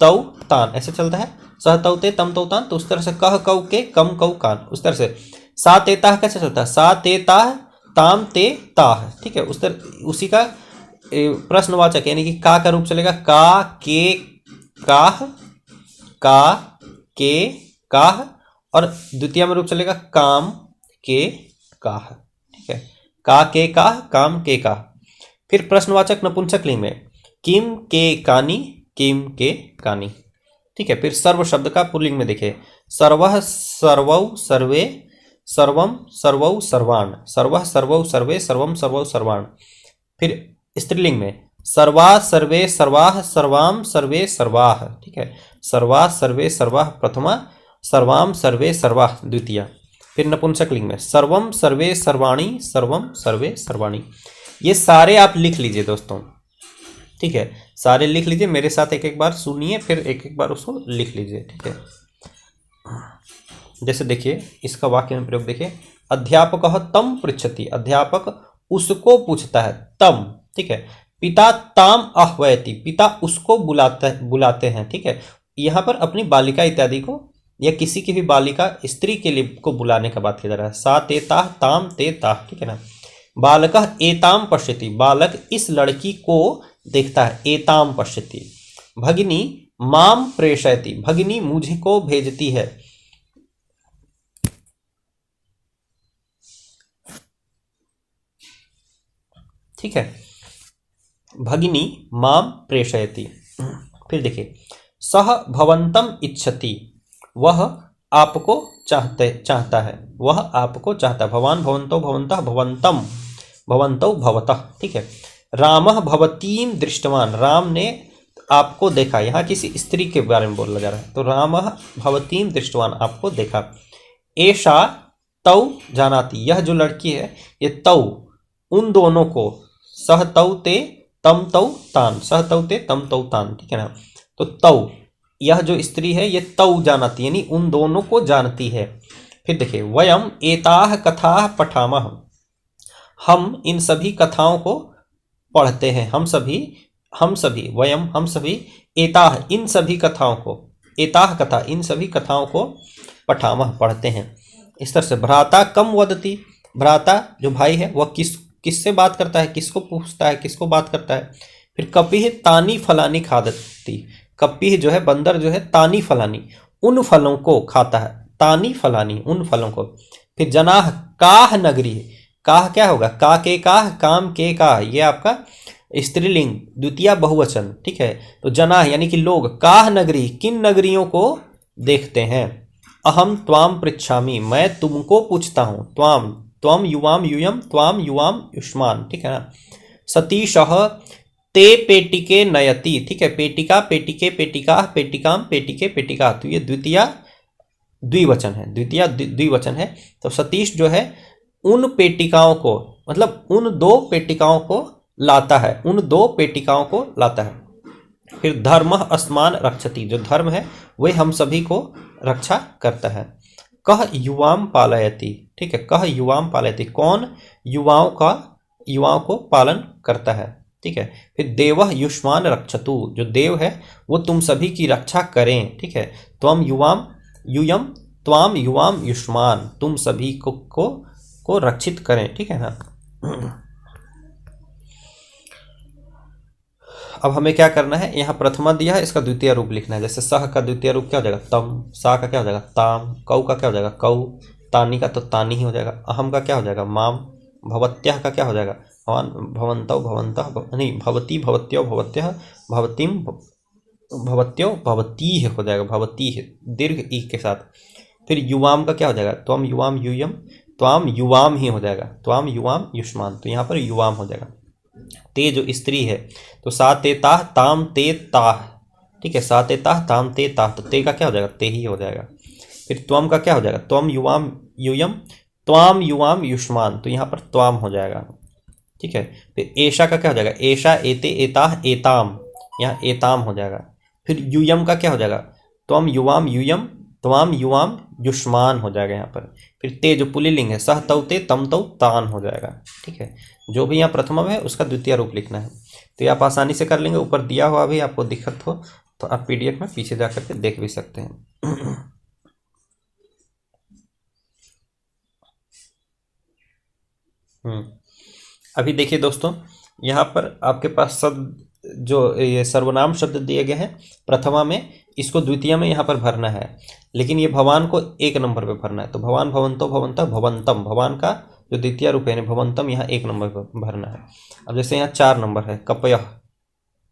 तौ तान, ऐसे चलता है। सह तौ ते तम तौ तान, तो उस तरह से कह, कौ, के, कम, कौ, कान। उस तरह से सा ते ताह कैसे चलता है? सा ते ताह, ताम ते ताह, ठीक है। उस तरह उसी का प्रश्नवाचक यानी कि का रूप चलेगा का, के, काह, का, के, काह। और द्वितीय में रूप चलेगा काम, के, काह, ठीक है। का, के, काह, काम, के, काह। फिर प्रश्नवाचक नपुंसकलिंग में किम, के, कानी, किम, के, कानी, ठीक है। फिर सर्व शब्द का पुल्लिंग में देखिए, सर्वः, सर्वौ, सर्वे, सर्वम, सर्वौ, सर्वाण, सर्वः, सर्वौ, सर्वे, सर्वम, सर्वौ, सर्वाण। फिर स्त्रीलिंग में सर्वा, सर्वे, सर्वाः, सर्वाम, सर्वे, सर्वाः, ठीक है। सर्वा, सर्वे, सर्वाः प्रथमा, सर्वाम, सर्वे, सर्वाः द्वितीया। फिर नपुंसकलिंग में सर्वम, सर्वे, सर्वाणी, सर्वम, सर्वे, सर्वाणी। ये सारे आप लिख लीजिए दोस्तों, ठीक है। सारे लिख लीजिए, मेरे साथ एक एक बार सुनिए, फिर एक एक बार उसको लिख लीजिए, ठीक है। जैसे देखिए इसका वाक्य में प्रयोग देखिए, अध्यापक तम पृच्छति, अध्यापक उसको पूछता है, तम, ठीक है। पिता ताम आह्वयति, पिता उसको बुलाते हैं, ठीक है। यहाँ पर अपनी बालिका इत्यादि को या किसी की भी बालिका स्त्री के लिए को बुलाने का बात किया जा रहा है। सा ते ताह, ताम ते ताह, ठीक है ना। बालकः एताम पश्यति, बालक इस लड़की को देखता है, एताम पश्यति। भगिनी माम प्रेषयति, भगिनी मुझे को भेजती है, ठीक है। भगिनी माम प्रेषयति। फिर देखिए, सह भवंतम इच्छति, वह आपको चाहता है, वह आपको चाहता है। भवान, भवंतो, भवंतः, भवंतम, भवंतौ, भवतः, ठीक है। रामः भवतीम दृष्टवान, राम ने आपको देखा, यहाँ किसी स्त्री के बारे में बोला जा रहा है, तो रामः भवतीम दृष्टवान, आपको देखा। एषा तौ जानाति, यह जो लड़की है ये तौ, उन दोनों को, सह तौ ते तम तौ तान, सह तौ ते तम तौ तान, ठीक है ना। तो तौ, यह जो स्त्री है ये तौ जानाति यानी उन दोनों को जानती है। फिर देखिए, वयम एताह कथाः पठामः, हम इन सभी कथाओं को पढ़ते हैं, हम सभी, वयम हम सभी, एताह इन सभी कथाओं को, एताह कथा इन सभी कथाओं को, पठामः पढ़ते हैं। इस तरह से भ्राता कम वदति, भ्राता जो भाई है वह किससे बात करता है, किसको पूछता है, किसको बात करता है। फिर कपिह तानी फलानी खादति, कपिह जो है बंदर जो है, तानी फलानी उन फलों को खाता है, तानी फलानी उन फलों को। फिर जनाह काह नगरी, काह क्या होगा? का, के, काह, काम, के, काह, ये आपका स्त्रीलिंग द्वितीय बहुवचन, ठीक है। तो जनाह यानी कि लोग, काह नगरी किन नगरियों को देखते हैं। अहम त्वाम पृच्छामि, मैं तुमको पूछता हूँ, त्वाम, त्वम युवाम यूयम, त्वाम युवाम युष्मान, ठीक है ना। सतीशः ते पेटिके नयति, ठीक है। पेटिका, पेटिके, पेटिका, पेटिकाम, पेटिके, पेटिका, तो ये द्वितीय द्विवचन है, द्वितीय द्विवचन है। तो सतीश जो है उन पेटिकाओं को, मतलब उन दो पेटिकाओं को लाता है, उन दो पेटिकाओं को लाता है। फिर धर्मः अस्मान रक्षति, जो धर्म है वह हम सभी को रक्षा करता है। कह युवाम पालयति, ठीक है। कह युवाम पालयति, कौन युवाओं को पालन करता है, ठीक है। फिर देवः युष्मान रक्षतु, जो देव है वो तुम सभी की रक्षा करें, ठीक है। त्वम युवाम यूयम, त्वाम युवाम युष्मान, तुम सभी को रक्षित करें, ठीक है ना। अब हमें क्या करना है, यहाँ प्रथमा दिया है, इसका द्वितीय रूप लिखना है। जैसे सह का द्वितीय रूप क्या हो जाएगा, तम। सा का क्या हो जाएगा, ताम। कौ का क्या हो जाएगा, कौ। तानी का तो तानी ही हो जाएगा। अहम का क्या हो जाएगा, माम। भवत्यः का क्या हो जाएगा, भवान भवन्तौ भवन्तः नहीं, भवती भवत्यो भवत्यः भवतीम भवत्यो भवतीह हो जाएगा, भवतीह दीर्घ ई के साथ। फिर युवाम का क्या हो जाएगा, त्वम युवाम यूयम, त्वाम युवाम ही हो जाएगा, त्वाम युवाम युष्मान, तो यहाँ पर युवाम हो जाएगा। ते जो स्त्री है तो सा ते ताह ताम ते ताह, ठीक है, सा ते ताह ताम ते ताह, तो ते का क्या हो जाएगा, ते ही हो जाएगा। फिर त्वम का क्या हो जाएगा, त्वम युवाम यूयम, त्वाम युवाम युष्मान, तो यहाँ पर त्वाम हो जाएगा, ठीक है। फिर ऐशा का क्या हो जाएगा, ऐशा एते एताह एताम, यहाँ एताम हो जाएगा। फिर यूयम का क्या हो जाएगा, त्वम युवाम यूयम, त्वाम युवाम युष्मान हो जाएगा यहाँ पर। फिर ते जो पुल्लिंग है, सह तौ ते तम तौ तान हो जाएगा, ठीक है। जो भी यहाँ प्रथमम है उसका द्वितीय रूप लिखना है, तो ये आप आसानी से कर लेंगे। ऊपर दिया हुआ भी आपको दिक्कत हो तो आप पीडीएफ में पीछे जा करके देख भी सकते हैं। अभी देखिए दोस्तों, यहाँ पर आपके पास शब्द जो ये सर्वनाम शब्द दिए गए हैं प्रथमा में, इसको द्वितीय में यहाँ पर भरना है, लेकिन ये भवान को एक नंबर पे भरना है। तो भवान भवंतो भवंतः भवंतम, भवान का जो द्वितीय रूप है भवंतम, यहाँ एक नंबर पर भरना है। अब जैसे यहाँ 4 नंबर है कपयः,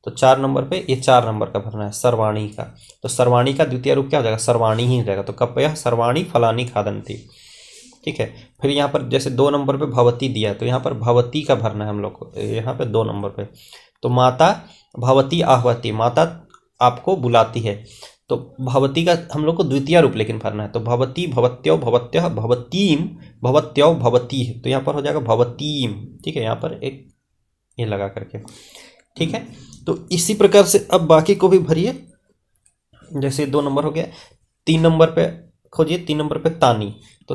तो 4 नंबर पे ये 4 नंबर का भरना है। सर्वाणी का, तो सर्वाणी का द्वितीय रूप क्या हो जाएगा, सर्वाणी ही हो जाएगा, तो कपयः सर्वाणी फलानी खादन्ति, ठीक है। फिर यहाँ पर जैसे 2 नंबर पे भवती दिया है, तो यहाँ पर भवती का भरना है हम लोग को, यहाँ पे 2 नंबर पे। तो माता भवती आहवती, माता आपको बुलाती है, तो भवती का हम लोग को द्वितीय रूप लेकिन भरना है। तो भवती भवत्यो भवत्यः भवतीम भवत्यो भवती, तो यहाँ पर हो जाएगा भवतीम, ठीक है, यहाँ पर एक ये लगा करके, ठीक है। तो इसी प्रकार से अब बाकी को भी भरिए। जैसे 2 नंबर हो गया, 3 नंबर पे खोजिए, 3 नंबर पे तानी, तो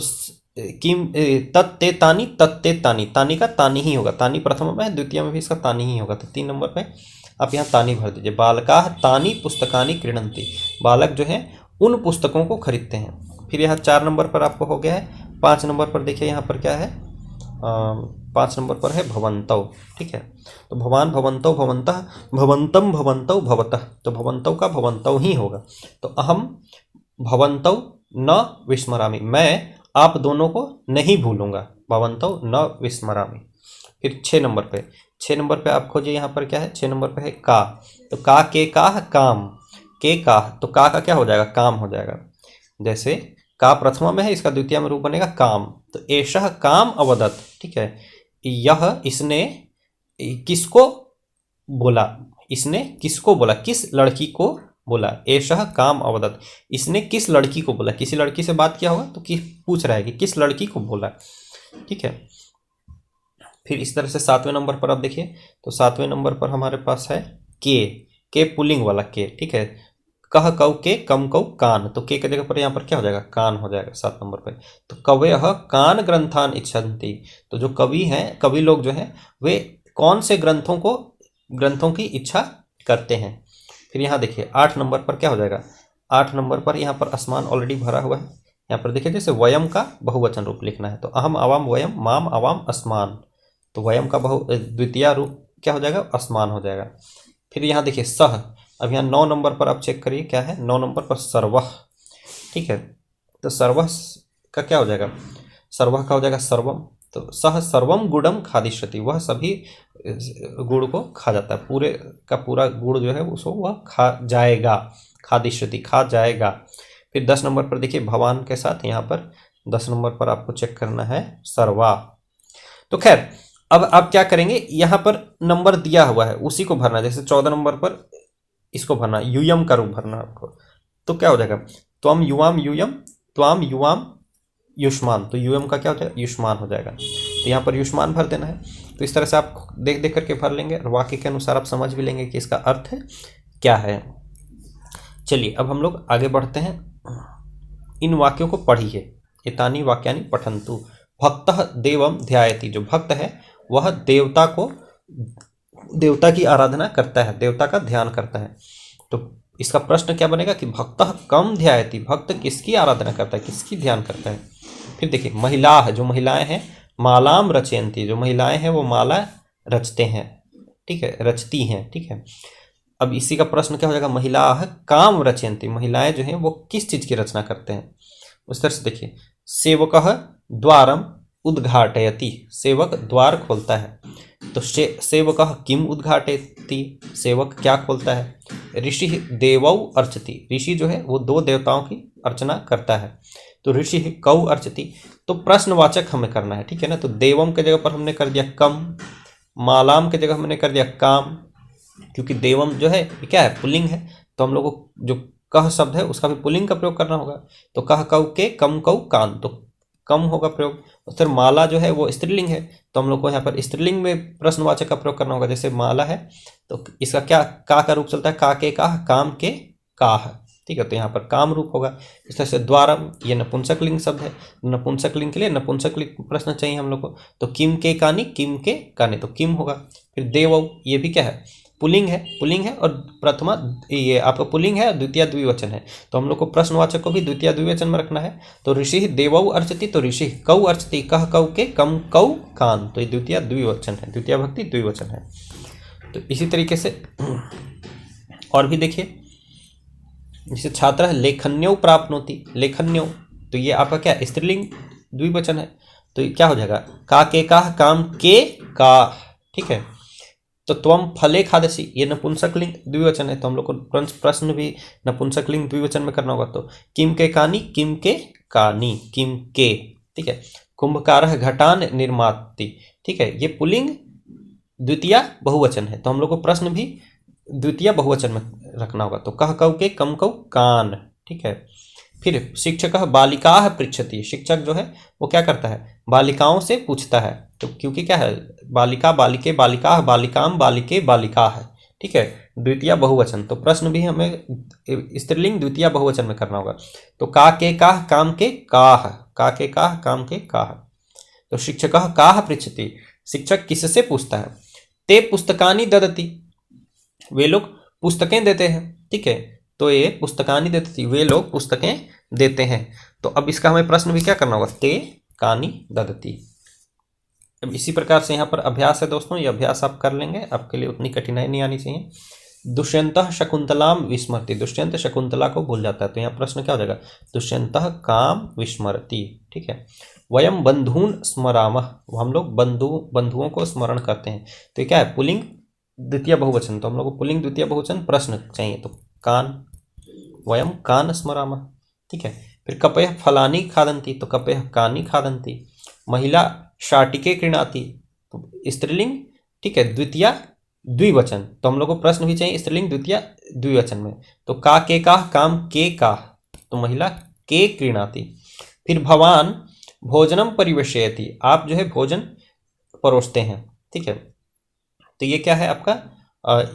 किम तत्ते तानी, तत्ते तानी, तानी का तानी ही होगा, तानी प्रथम में है, द्वितीय में भी इसका तानी ही होगा, तो 3 नंबर पे आप यहाँ तानी भर दीजिए। बालकाः तानी पुस्तकानि क्रीणन्ति, बालक जो है उन पुस्तकों को खरीदते हैं। फिर यहाँ 4 नंबर पर आपको हो गया है। 5 नंबर पर देखिए यहाँ पर क्या है, 5 नंबर पर है भवन्तौ, ठीक है। तो भवान भवन्तौ भवन्तः भवन्तम भवन्तौ भवतः, तो भवन्तौ का भवन्तौ ही होगा। तो अहम भवन्तौ न विस्मरामि, मैं आप दोनों को नहीं भूलूंगा, भवन्तौ न विस्मरामि। फिर 6 नंबर पे, 6 नंबर पे आप खोजिए, यहाँ पर क्या है, 6 नंबर पे है का, तो का के काह काम, के काह, तो का क्या हो जाएगा, काम हो जाएगा। जैसे का प्रथमा में है, इसका द्वितीय में रूप बनेगा काम, तो एषः काम अवदत्, ठीक है, यह इसने किसको बोला, इसने किसको बोला, किस लड़की को बोला, एषः काम अवदत्, इसने किस लड़की को बोला, किसी लड़की से बात किया होगा तो किस पूछ रहा है कि किस लड़की को बोला, ठीक है। फिर इस तरह से 7वें नंबर पर आप देखिए, तो 7वें नंबर पर हमारे पास है के पुल्लिंग वाला के, ठीक है। कह कौ के कम कौ कान, तो के जगह पर यहाँ पर क्या हो जाएगा, कान हो जाएगा 7 नंबर पे। तो कवयः कान ग्रंथान इच्छन्ति, तो जो कवि हैं, कवि लोग जो हैं वे कौन से ग्रंथों की इच्छा करते हैं। फिर यहाँ देखिए 8 नंबर पर क्या हो जाएगा, 8 नंबर पर यहाँ पर आसमान ऑलरेडी भरा हुआ है। यहाँ पर देखिए जैसे वयम का बहुवचन रूप लिखना है, तो अहम आवाम वयम माम आवाम अस्मान, तो वयम का द्वितीय रूप क्या हो जाएगा, अस्मान हो जाएगा। फिर यहाँ देखिए सह, अब यहाँ 9 नंबर पर आप चेक करिए क्या है, 9 नंबर पर सर्वः, ठीक है। तो सर्वः का क्या हो जाएगा, सर्वः का हो जाएगा सर्वम, तो सह सर्वम गुड़म खादिष्यति, वह सभी गुड़ को खा जाता है, पूरे का पूरा गुड़ जो है उसको वह खा जाएगा, खादिष्यति खा जाएगा। फिर 10 नंबर पर देखिए भवान के साथ यहाँ पर 10 नंबर पर आपको चेक करना है सर्वा। तो खैर अब आप क्या करेंगे, यहाँ पर नंबर दिया हुआ है उसी को भरना, जैसे 14 नंबर पर इसको भरना, यूयम का रूप भरना आपको, तो क्या हो जाएगा, त्वम युवाम यूयम, त्वाम युवाम युष्मान, तो यूयम का क्या हो जाएगा, युष्मान हो जाएगा, तो यहाँ पर युष्मान भर देना है। तो इस तरह से आप देख देख करके भर लेंगे और वाक्य के अनुसार आप समझ भी लेंगे कि इसका अर्थ है क्या है। चलिए अब हम लोग आगे बढ़ते हैं, इन वाक्यों को पढ़िए। एतानि वाक्यानि पठन्तु। भक्तः देवम ध्यायति, जो भक्त है वह देवता की आराधना करता है, देवता का ध्यान करता है। तो इसका प्रश्न क्या बनेगा कि भक्तः कम ध्यायति, भक्त किसकी आराधना करता है, किसकी ध्यान करता है। फिर देखिए महिला, जो महिलाएं हैं मालाम रचयन्ति, जो महिलाएं हैं वो माला रचते हैं, ठीक है, रचती हैं, ठीक है। अब इसी का प्रश्न क्या हो जाएगा, महिला काम रचयन्ति, महिलाएं जो हैं वो किस चीज की रचना करते हैं। उस तरह से देखिए, सेवक द्वारम उद्घाटयति, सेवक द्वार खोलता है, तो सेवक किम उद्घाटयति, सेवक क्या खोलता है। ऋषि देवौ अर्चति, ऋषि जो है वो दो देवताओं की अर्चना करता है, तो ऋषि कौ अर्चति, तो प्रश्नवाचक हमें करना है, ठीक है ना। तो देवम के जगह पर हमने कर दिया कम, मालाम के जगह हमने कर दिया काम, क्योंकि देवम जो है क्या है, पुल्लिंग है, तो हम लोग को जो कह शब्द है उसका भी पुल्लिंग का प्रयोग करना होगा, तो कह कौ के कम कौ कान, तो कम होगा प्रयोग। और फिर माला जो है वो स्त्रीलिंग है, तो हम लोग को यहाँ पर स्त्रीलिंग में प्रश्नवाचक का प्रयोग करना होगा, जैसे माला है तो इसका क्या का रूप चलता है, का के का, काम के काह, ठीक है, तो यहाँ पर काम रूप होगा। इस तरह से द्वारम, ये नपुंसक लिंग शब्द है, नपुंसक लिंग के लिए नपुंसक लिंग प्रश्न चाहिए हम लोग को, तो किम के कानी, किम के काने, तो किम होगा। फिर देवौ, ये भी क्या है, पुलिंग है, पुलिंग है, और प्रथमा ये आपका पुलिंग है, द्वितीय द्विवचन है, तो हम लोग को प्रश्नवाचक को भी द्वितीय द्विवचन में रखना है। तो ऋषि देवौ अर्चति, तो ऋषि कौ अर्चति, कह कौ के कम कौ कान, तो ये द्वितीय द्विवचन है, द्वितीय भक्ति द्विवचन है। तो इसी तरीके से और भी देखिए, जैसे छात्र लेखन्यो प्राप्नोति, लेखन्यो, तो ये आपका क्या स्त्रीलिंग द्विवचन है, तो ये क्या हो जाएगा, का के का, काम के का, ठीक है। तो त्वम फले खादसी, ये नपुंसक लिंग द्विवचन है, तो हम लोग को प्रश्न भी नपुंसक लिंग द्विवचन में करना होगा, तो किम के कानी, किम के कानी, किम के, ठीक है। कुंभकारः घटान निर्माति, ठीक है, ये पुल्लिंग द्वितीय बहुवचन है, तो हम लोग को प्रश्न भी द्वितीय बहुवचन में रखना होगा, तो कह कौ के कम कौ कान, ठीक है। फिर शिक्षक बालिकाः पृच्छति, शिक्षक जो है वो क्या करता है, बालिकाओं से पूछता है, तो क्योंकि क्या है, बालिका बालिके बालिका, बालिकाम बालिके बालिका है, ठीक है, द्वितीय बहुवचन, तो प्रश्न भी हमें स्त्रीलिंग द्वितीय बहुवचन में करना होगा, तो का के काह, काम के काह, का के काह, काम के काह। तो शिक्षकः काह पृच्छति, शिक्षक किससे पूछता है, ते पुस्तकानि ददति, वे लोग पुस्तकें देते हैं, ठीक है, तो ये पुस्तकानि देती, वे लोग पुस्तकें देते हैं। तो अब इसका हमें प्रश्न भी क्या करना होगा, ते कानि ददति। अब इसी प्रकार से यहाँ पर अभ्यास है दोस्तों, ये अभ्यास आप कर लेंगे, आपके लिए उतनी कठिनाई नहीं आनी चाहिए। दुष्यंतः शकुंतलाम विस्मरति, दुष्यंत शकुंतला को भूल जाता है, तो यहाँ प्रश्न क्या हो जाएगा, दुष्यंतः काम विस्मरति, ठीक है। वयम बंधून स्मरामः, हम लोग बंधुओं को स्मरण करते हैं, तो क्या है, पुल्लिंग द्वितीय बहुवचन, तो हम लोग को पुल्लिंग द्वितीय बहुवचन प्रश्न चाहिए, तो कान, वयम कान स्मरामः, ठीक है। फिर कपयः फलानि खादन्ति, तो कपयः कानि खादन्ति। महिला शाटिके क्रीणाति, तो स्त्रीलिंग, ठीक है, द्वितीय द्विवचन, तो हम लोग को प्रश्न भी चाहिए स्त्रीलिंग द्वितीय द्विवचन में, तो का के का, काम के का, तो महिला के क्रीणाति। फिर भवान भोजनम परिवेशयति, आप जो है भोजन परोसते हैं, ठीक है, तो ये क्या है आपका,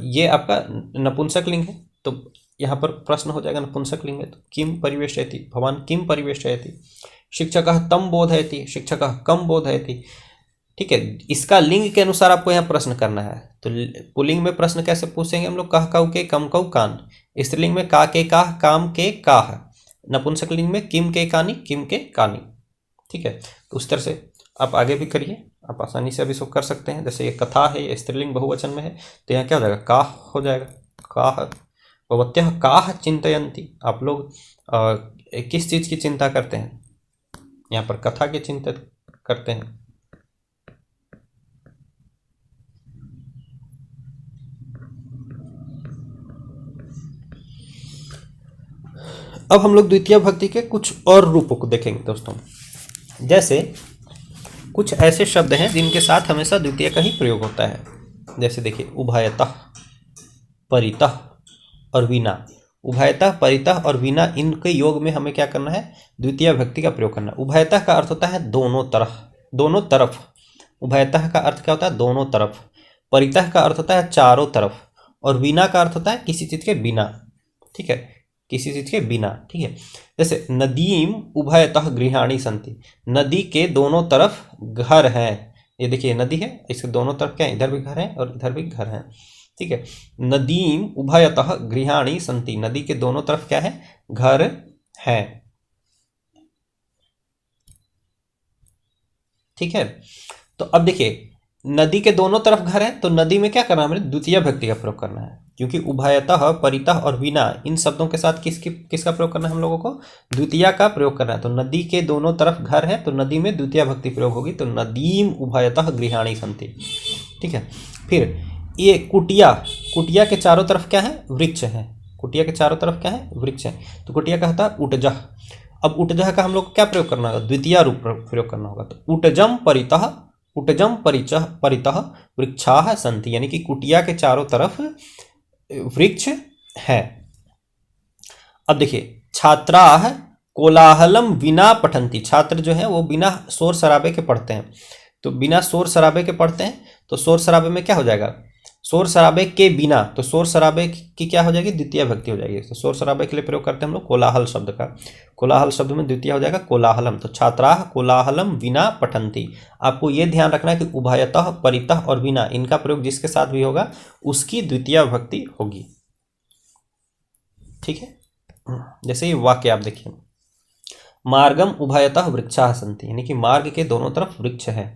ये आपका नपुंसक लिंग है, तो यहाँ पर प्रश्न हो जाएगा नपुंसक लिंग है, तो किम परिवेशयति, भवान किम परिवेशयति। शिक्षकः तम बोधयति, शिक्षकः कम बोधयति, ठीक है, इसका लिंग के अनुसार आपको यहाँ प्रश्न करना है। तो पुल्लिंग में प्रश्न कैसे पूछेंगे हम लोग, कह कौ के कम कौ कान, स्त्रीलिंग में का के काह, काम के काह, नपुंसक लिंग में किम के कानी, किम के कानी, ठीक है। तो उस तरह से आप आगे भी करिए, आप आसानी से अभी सब कर सकते हैं। जैसे ये कथा है, ये स्त्रीलिंग बहुवचन में है, तो यहाँ क्या हो जाएगा, काह हो जाएगा, काह। भवत्यः काह चिंतयन्ति, आप लोग किस चीज़ की चिंता करते हैं, यहाँ पर कथा की चिंता करते हैं। अब हम लोग द्वितीय भक्ति के कुछ और रूपों को देखेंगे दोस्तों। जैसे कुछ ऐसे शब्द हैं जिनके साथ हमेशा द्वितीय का ही प्रयोग होता है, जैसे देखिए उभयतः, परितः और विना। उभयतः, परितः और विना, इनके योग में हमें क्या करना है, द्वितीय भक्ति का प्रयोग करना है। उभयतः का अर्थ होता है दोनों तरफ, दोनों तरफ। उभयतः का अर्थ क्या होता है, दोनों तरफ। परितः का अर्थ होता है चारों तरफ, और विना का अर्थ होता है किसी चीज के बिना, ठीक है, किसी चीज के बिना, ठीक है। जैसे नदीम उभयतः गृहाणि सन्ति, नदी के दोनों तरफ घर हैं। ये देखिए नदी है, इसके दोनों तरफ क्या है, इधर भी घर है और इधर भी घर है, ठीक है। नदीम उभयतः गृहाणि सन्ति, नदी के दोनों तरफ क्या है, घर है। ठीक है। तो अब देखिए नदी के दोनों तरफ घर है, तो नदी में क्या करना है, हमें द्वितीय भक्ति का प्रयोग करना है, क्योंकि उभयतः, परितः और विना इन शब्दों के साथ किसका प्रयोग करना है हम लोगों को, द्वितीय का प्रयोग करना है। तो नदी के दोनों तरफ घर है तो नदी में द्वितीय भक्ति प्रयोग होगी, तो नदीम उभयतः गृहाणी सन्ति। ठीक है। फिर ये कुटिया, कुटिया के चारों तरफ क्या है, वृक्ष है। कुटिया के चारों तरफ क्या है, वृक्ष है। तो कुटिया का होता है उटजह। अब उटजह का हम लोग को क्या प्रयोग करना होगा, द्वितीय रूप प्रयोग करना होगा। तो उटजम परितः, उटजम परितः वृक्षाः सन्ति, यानी कि कुटिया के चारों तरफ वृक्ष है। अब देखिए छात्राः कोलाहलम विना पठन्ति, छात्र जो है वो बिना शोर शराबे के पढ़ते हैं। तो बिना शोर शराबे के पढ़ते हैं, तो शोर शराबे में क्या हो जाएगा, शोर शराबे के बिना, तो शोर शराबे की क्या हो जाएगी, द्वितीय भक्ति हो जाएगी। तो शोर शराबे के लिए प्रयोग करते हैं हम लोग कोलाहल शब्द का। कोलाहल शब्द में द्वितीय हो जाएगा कोलाहलम। तो छात्राः कोलाहलम विना पठन्ति। आपको ये ध्यान रखना है कि उभयतः, परितः और विना इनका प्रयोग जिसके साथ भी होगा उसकी द्वितीय भक्ति होगी। ठीक है। जैसे ये वाक्य आप देखिए, मार्गम उभयतः वृक्षाः सन्ति, यानी कि मार्ग के दोनों तरफ वृक्ष है।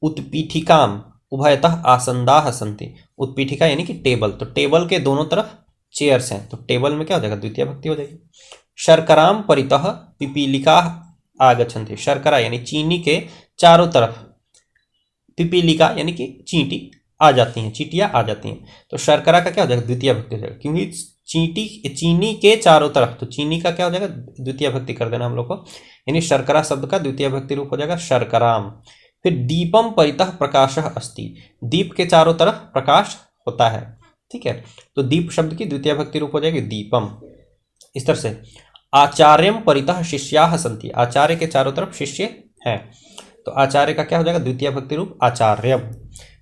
उत्पीठिकाम उभयतः आसन्दाः सन्ति, उत्पीठिका यानी कि टेबल, तो टेबल के दोनों तरफ चेयर्स हैं, तो टेबल में क्या हो जाएगा, द्वितीय भक्ति हो जाएगी। शर्कराम परितः पिपीलिका आगच्छन्ति, शर्करा यानी चीनी के चारों तरफ, पिपीलिका यानी कि चींटी आ जाती हैं, चींटियां आ जाती हैं। तो शर्करा का क्या हो जाएगा, द्वितीय भक्ति हो जाएगा, क्योंकि चीनी के चारों तरफ, तो चीनी का क्या हो जाएगा, द्वितीय भक्ति कर देना हम लोग को, यानी शर्करा शब्द का द्वितीय भक्ति रूप हो जाएगा शर्कराम। फिर दीपम परितः प्रकाशः अस्ति, दीप के चारों तरफ प्रकाश होता है। ठीक है। तो दीप शब्द की द्वितीय भक्ति रूप हो जाएगी दीपम। इस तरह से आचार्यम परितः शिष्याः सन्ति, आचार्य के चारों तरफ शिष्य हैं, तो आचार्य का क्या हो जाएगा, द्वितीय भक्ति रूप आचार्यम।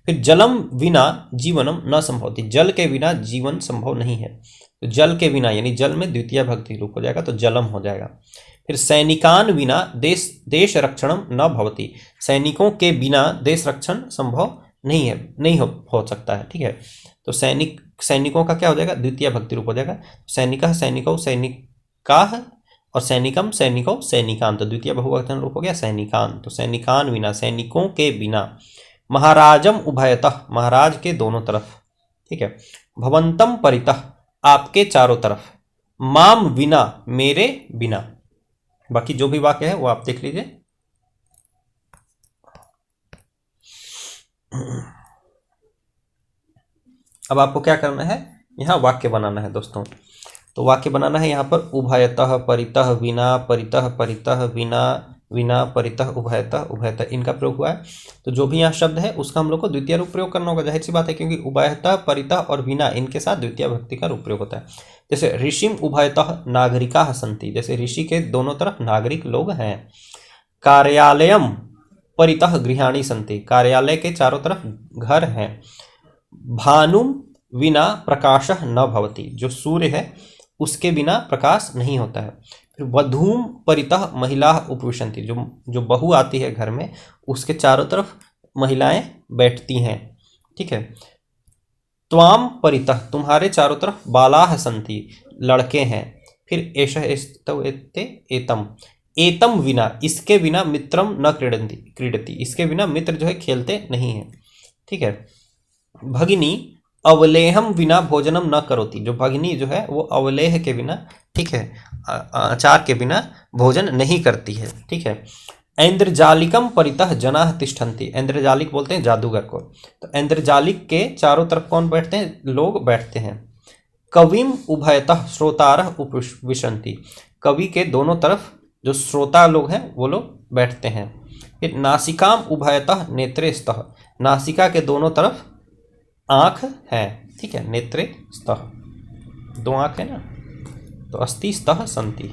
फिर जलम बिना जीवनम न संभवति, जल के बिना जीवन संभव नहीं है, तो जल के बिना यानी जल में द्वितीय भक्ति रूप हो जाएगा, तो जलम हो जाएगा। फिर सैनिकान बिना देश रक्षणम न भवति, सैनिकों के बिना देश रक्षण संभव नहीं है, नहीं हो सकता है। ठीक है। तो सैनिकों का क्या हो जाएगा, द्वितीय भक्ति रूप हो जाएगा। सैनिकः सैनिकौ सैनिकाः और सैनिकम सैनिकौ सैनिकान, तो द्वितीय बहुवचन रूप हो गया सैनिकान। तो सैनिकान बिना, सैनिकों के बिना। महाराजम उभयतः, महाराज के दोनों तरफ। ठीक है। भवंतम परितः, आपके चारों तरफ। माम विना, मेरे बिना। बाकी जो भी वाक्य है वो आप देख लीजिए। अब आपको क्या करना है, यहाँ वाक्य बनाना है दोस्तों। तो वाक्य बनाना है यहाँ पर उभयतः परितः विना, परितः परितः विना, विना परितः उभयतः, उभयतः इनका प्रयोग हुआ है। तो जो भी यहाँ शब्द है उसका हम लोग को द्वितीय रूप प्रयोग करना होगा, जाहिर सी बात है, क्योंकि उभयतः परितः और विना इनके साथ द्वितीय भक्ति का रूप प्रयोग होता है। जैसे ऋषिम उभयतः नागरिकाः सन्ति, जैसे ऋषि के दोनों तरफ नागरिक लोग हैं। कार्यालयम परितः गृहाणि सन्ति, कार्यालय के चारों तरफ घर हैं। भानुम विना प्रकाशः न भवति, जो सूर्य है उसके बिना प्रकाश नहीं होता है। फिर वधूम परितः महिला उपविशन्ति, जो बहू आती है घर में उसके चारों तरफ महिलाएं बैठती हैं। ठीक है। त्वाम परितः, तुम्हारे चारों तरफ बालाः सन्ति, लड़के हैं। फिर एषः एस्तौ एते एतम, एतम विना, इसके बिना मित्रम न क्रीडति, इसके बिना मित्र जो है खेलते नहीं हैं। ठीक है। भगिनी अवलेहम बिना भोजनम न करोति, जो भगिनी जो है वो अवलेह के बिना, ठीक है, अचार के बिना भोजन नहीं करती है। ठीक है। ऐन्द्रजालिकम परितः जनाः तिष्ठन्ति, ऐन्द्रजालिक बोलते हैं जादूगर को, तो ऐन्द्रजालिक के चारों तरफ कौन बैठते हैं, लोग बैठते हैं। कविम उभयतः श्रोतारः उपविशन्ति, कवि के दोनों तरफ जो श्रोता लोग हैं वो लोग बैठते हैं। फिर नासिकाम उभयतः नेत्रे स्तः, नासिका के दोनों तरफ आँख है। ठीक है। नेत्रे स्तः, दो आँख है ना, तो अस्ति स्तः सन्ति।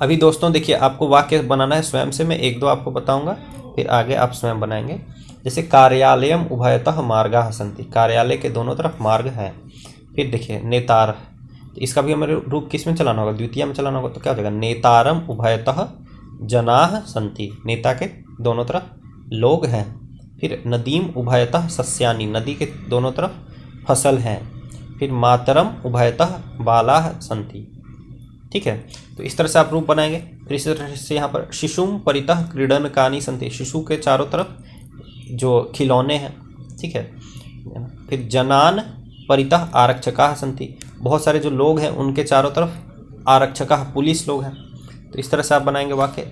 अभी दोस्तों देखिए आपको वाक्य बनाना है स्वयं से, मैं एक दो आपको बताऊंगा फिर आगे आप स्वयं बनाएंगे। जैसे कार्यालयम उभयतः मार्गाः सन्ति, कार्यालय के दोनों तरफ मार्ग है। फिर देखिए नेतार, तो इसका भी हमें रूप किस में चलाना होगा, द्वितीय में चलाना होगा, तो क्या हो जाएगा, नेतारम उभयतः जनाः सन्ति, नेता के दोनों तरफ लोग हैं। फिर नदीम उभयतः सस्यानि, नदी के दोनों तरफ फसल हैं। फिर मातरम उभयतः बालाः सन्ति, ठीक है। तो इस तरह से आप रूप बनाएंगे। फिर इस तरह से यहाँ पर शिशुम परितः क्रीडनकानि सन्ति, शिशु के चारों तरफ जो खिलौने हैं, ठीक है। फिर जनान परितः आरक्षकाः सन्ति, बहुत सारे जो लोग हैं उनके चारों तरफ आरक्षकाः पुलिस लोग हैं। तो इस तरह से आप बनाएंगे वाक्य।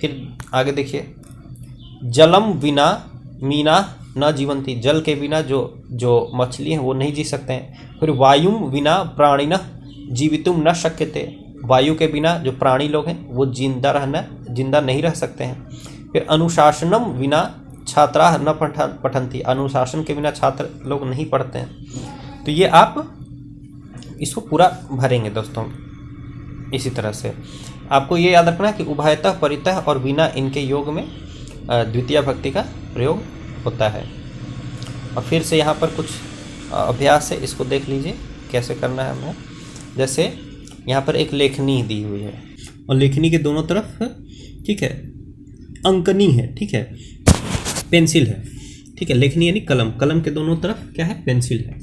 फिर आगे देखिए, जलम बिना मीना न जीवंती, जल के बिना जो मछली हैं वो नहीं जी सकते हैं। फिर वायुम बिना प्राणिनः जीवितुम न शक्यते, वायु के बिना जो प्राणी लोग हैं वो जिंदा नहीं रह सकते हैं। फिर अनुशासनम बिना छात्राः न पठन्ति, अनुशासन के बिना छात्र लोग नहीं पढ़ते हैं। तो ये आप इसको पूरा भरेंगे दोस्तों। इसी तरह से आपको ये याद रखना है कि उभयतः परितः और बिना इनके योग में द्वितीय भक्ति का प्रयोग होता है। और फिर से यहाँ पर कुछ अभ्यास है, इसको देख लीजिए कैसे करना है हमें। जैसे यहाँ पर एक लेखनी दी हुई है और लेखनी के दोनों तरफ, ठीक है, अंकनी है, ठीक है, पेंसिल है, ठीक है। लेखनी यानी कलम, कलम के दोनों तरफ क्या है, पेंसिल है।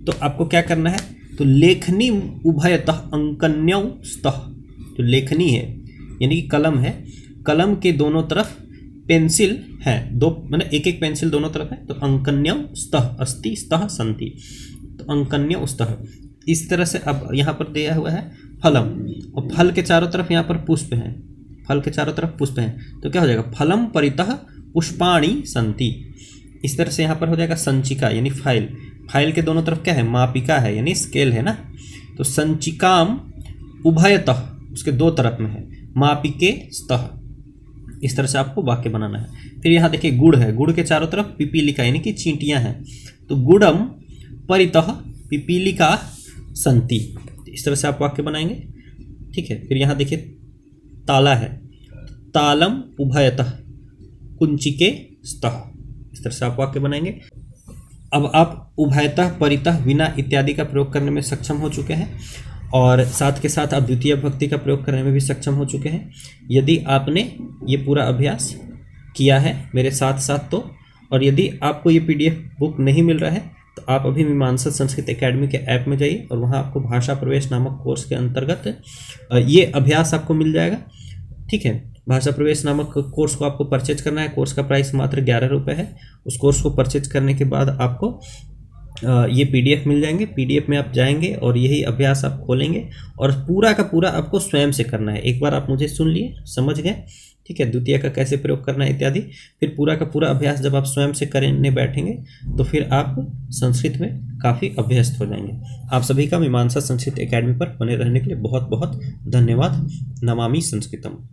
तो आपको क्या करना है, तो लेखनी उभयतः अंकन्यौ स्तः, जो लेखनी है यानी कि कलम है, कलम के दोनों तरफ पेंसिल है, दो मतलब एक एक पेंसिल दोनों तरफ है। तो अंकन्यौ स्तः अस्ति स्तः सन्ति, तो अंकन्यौ स्तः। इस तरह से अब यहाँ पर दिया हुआ है फलम, और फल के चारों तरफ यहाँ पर पुष्प हैं, फल के चारों तरफ पुष्प हैं। तो क्या हो जाएगा, फलम परितः पुष्पाणि सन्ति। इस तरह से यहाँ पर हो जाएगा संचिका यानी फाइल, फाइल के दोनों तरफ क्या है, मापिका है यानी स्केल है ना। तो संचिकाम उभयतः, उसके दो तरफ में है, मापिके स्तः। इस तरह से आपको वाक्य बनाना है। फिर यहाँ देखिए गुड़ है, गुड़ के चारों तरफ पिपीलिका यानी कि चींटियाँ हैं। तो गुड़म परितः पिपीलिका सन्ति, इस तरह से आप वाक्य बनाएंगे, ठीक है। फिर यहाँ देखिए ताला है, तालम उभयतः कुंचिके स्तः, इस तरह से आप वाक्य बनाएंगे। अब आप उभयतः परितः बिना इत्यादि का प्रयोग करने में सक्षम हो चुके हैं और साथ के साथ आप द्वितीय भक्ति का प्रयोग करने में भी सक्षम हो चुके हैं। यदि आपने ये पूरा अभ्यास किया है मेरे साथ साथ तो, और यदि आपको ये PDF बुक नहीं मिल रहा है तो आप अभी मीमांसा संस्कृत एकेडमी के ऐप में जाइए और वहाँ आपको भाषा प्रवेश नामक कोर्स के अंतर्गत ये अभ्यास आपको मिल जाएगा, ठीक है। भाषा प्रवेश नामक कोर्स को आपको परचेज करना है, कोर्स का प्राइस मात्र 11 रुपये है। उस कोर्स को परचेज करने के बाद आपको ये PDF मिल जाएंगे। PDF में आप जाएंगे और यही अभ्यास आप खोलेंगे और पूरा का पूरा आपको स्वयं से करना है। एक बार आप मुझे सुन लिए, समझ गए, ठीक है, द्वितीय का कैसे प्रयोग करना है इत्यादि। फिर पूरा का पूरा अभ्यास जब आप स्वयं से करने बैठेंगे तो फिर आप संस्कृत में काफ़ी अभ्यस्त हो जाएंगे। आप सभी का मीमांसा संस्कृत एकेडमी पर बने रहने के लिए बहुत बहुत धन्यवाद। नमामि संस्कृतम।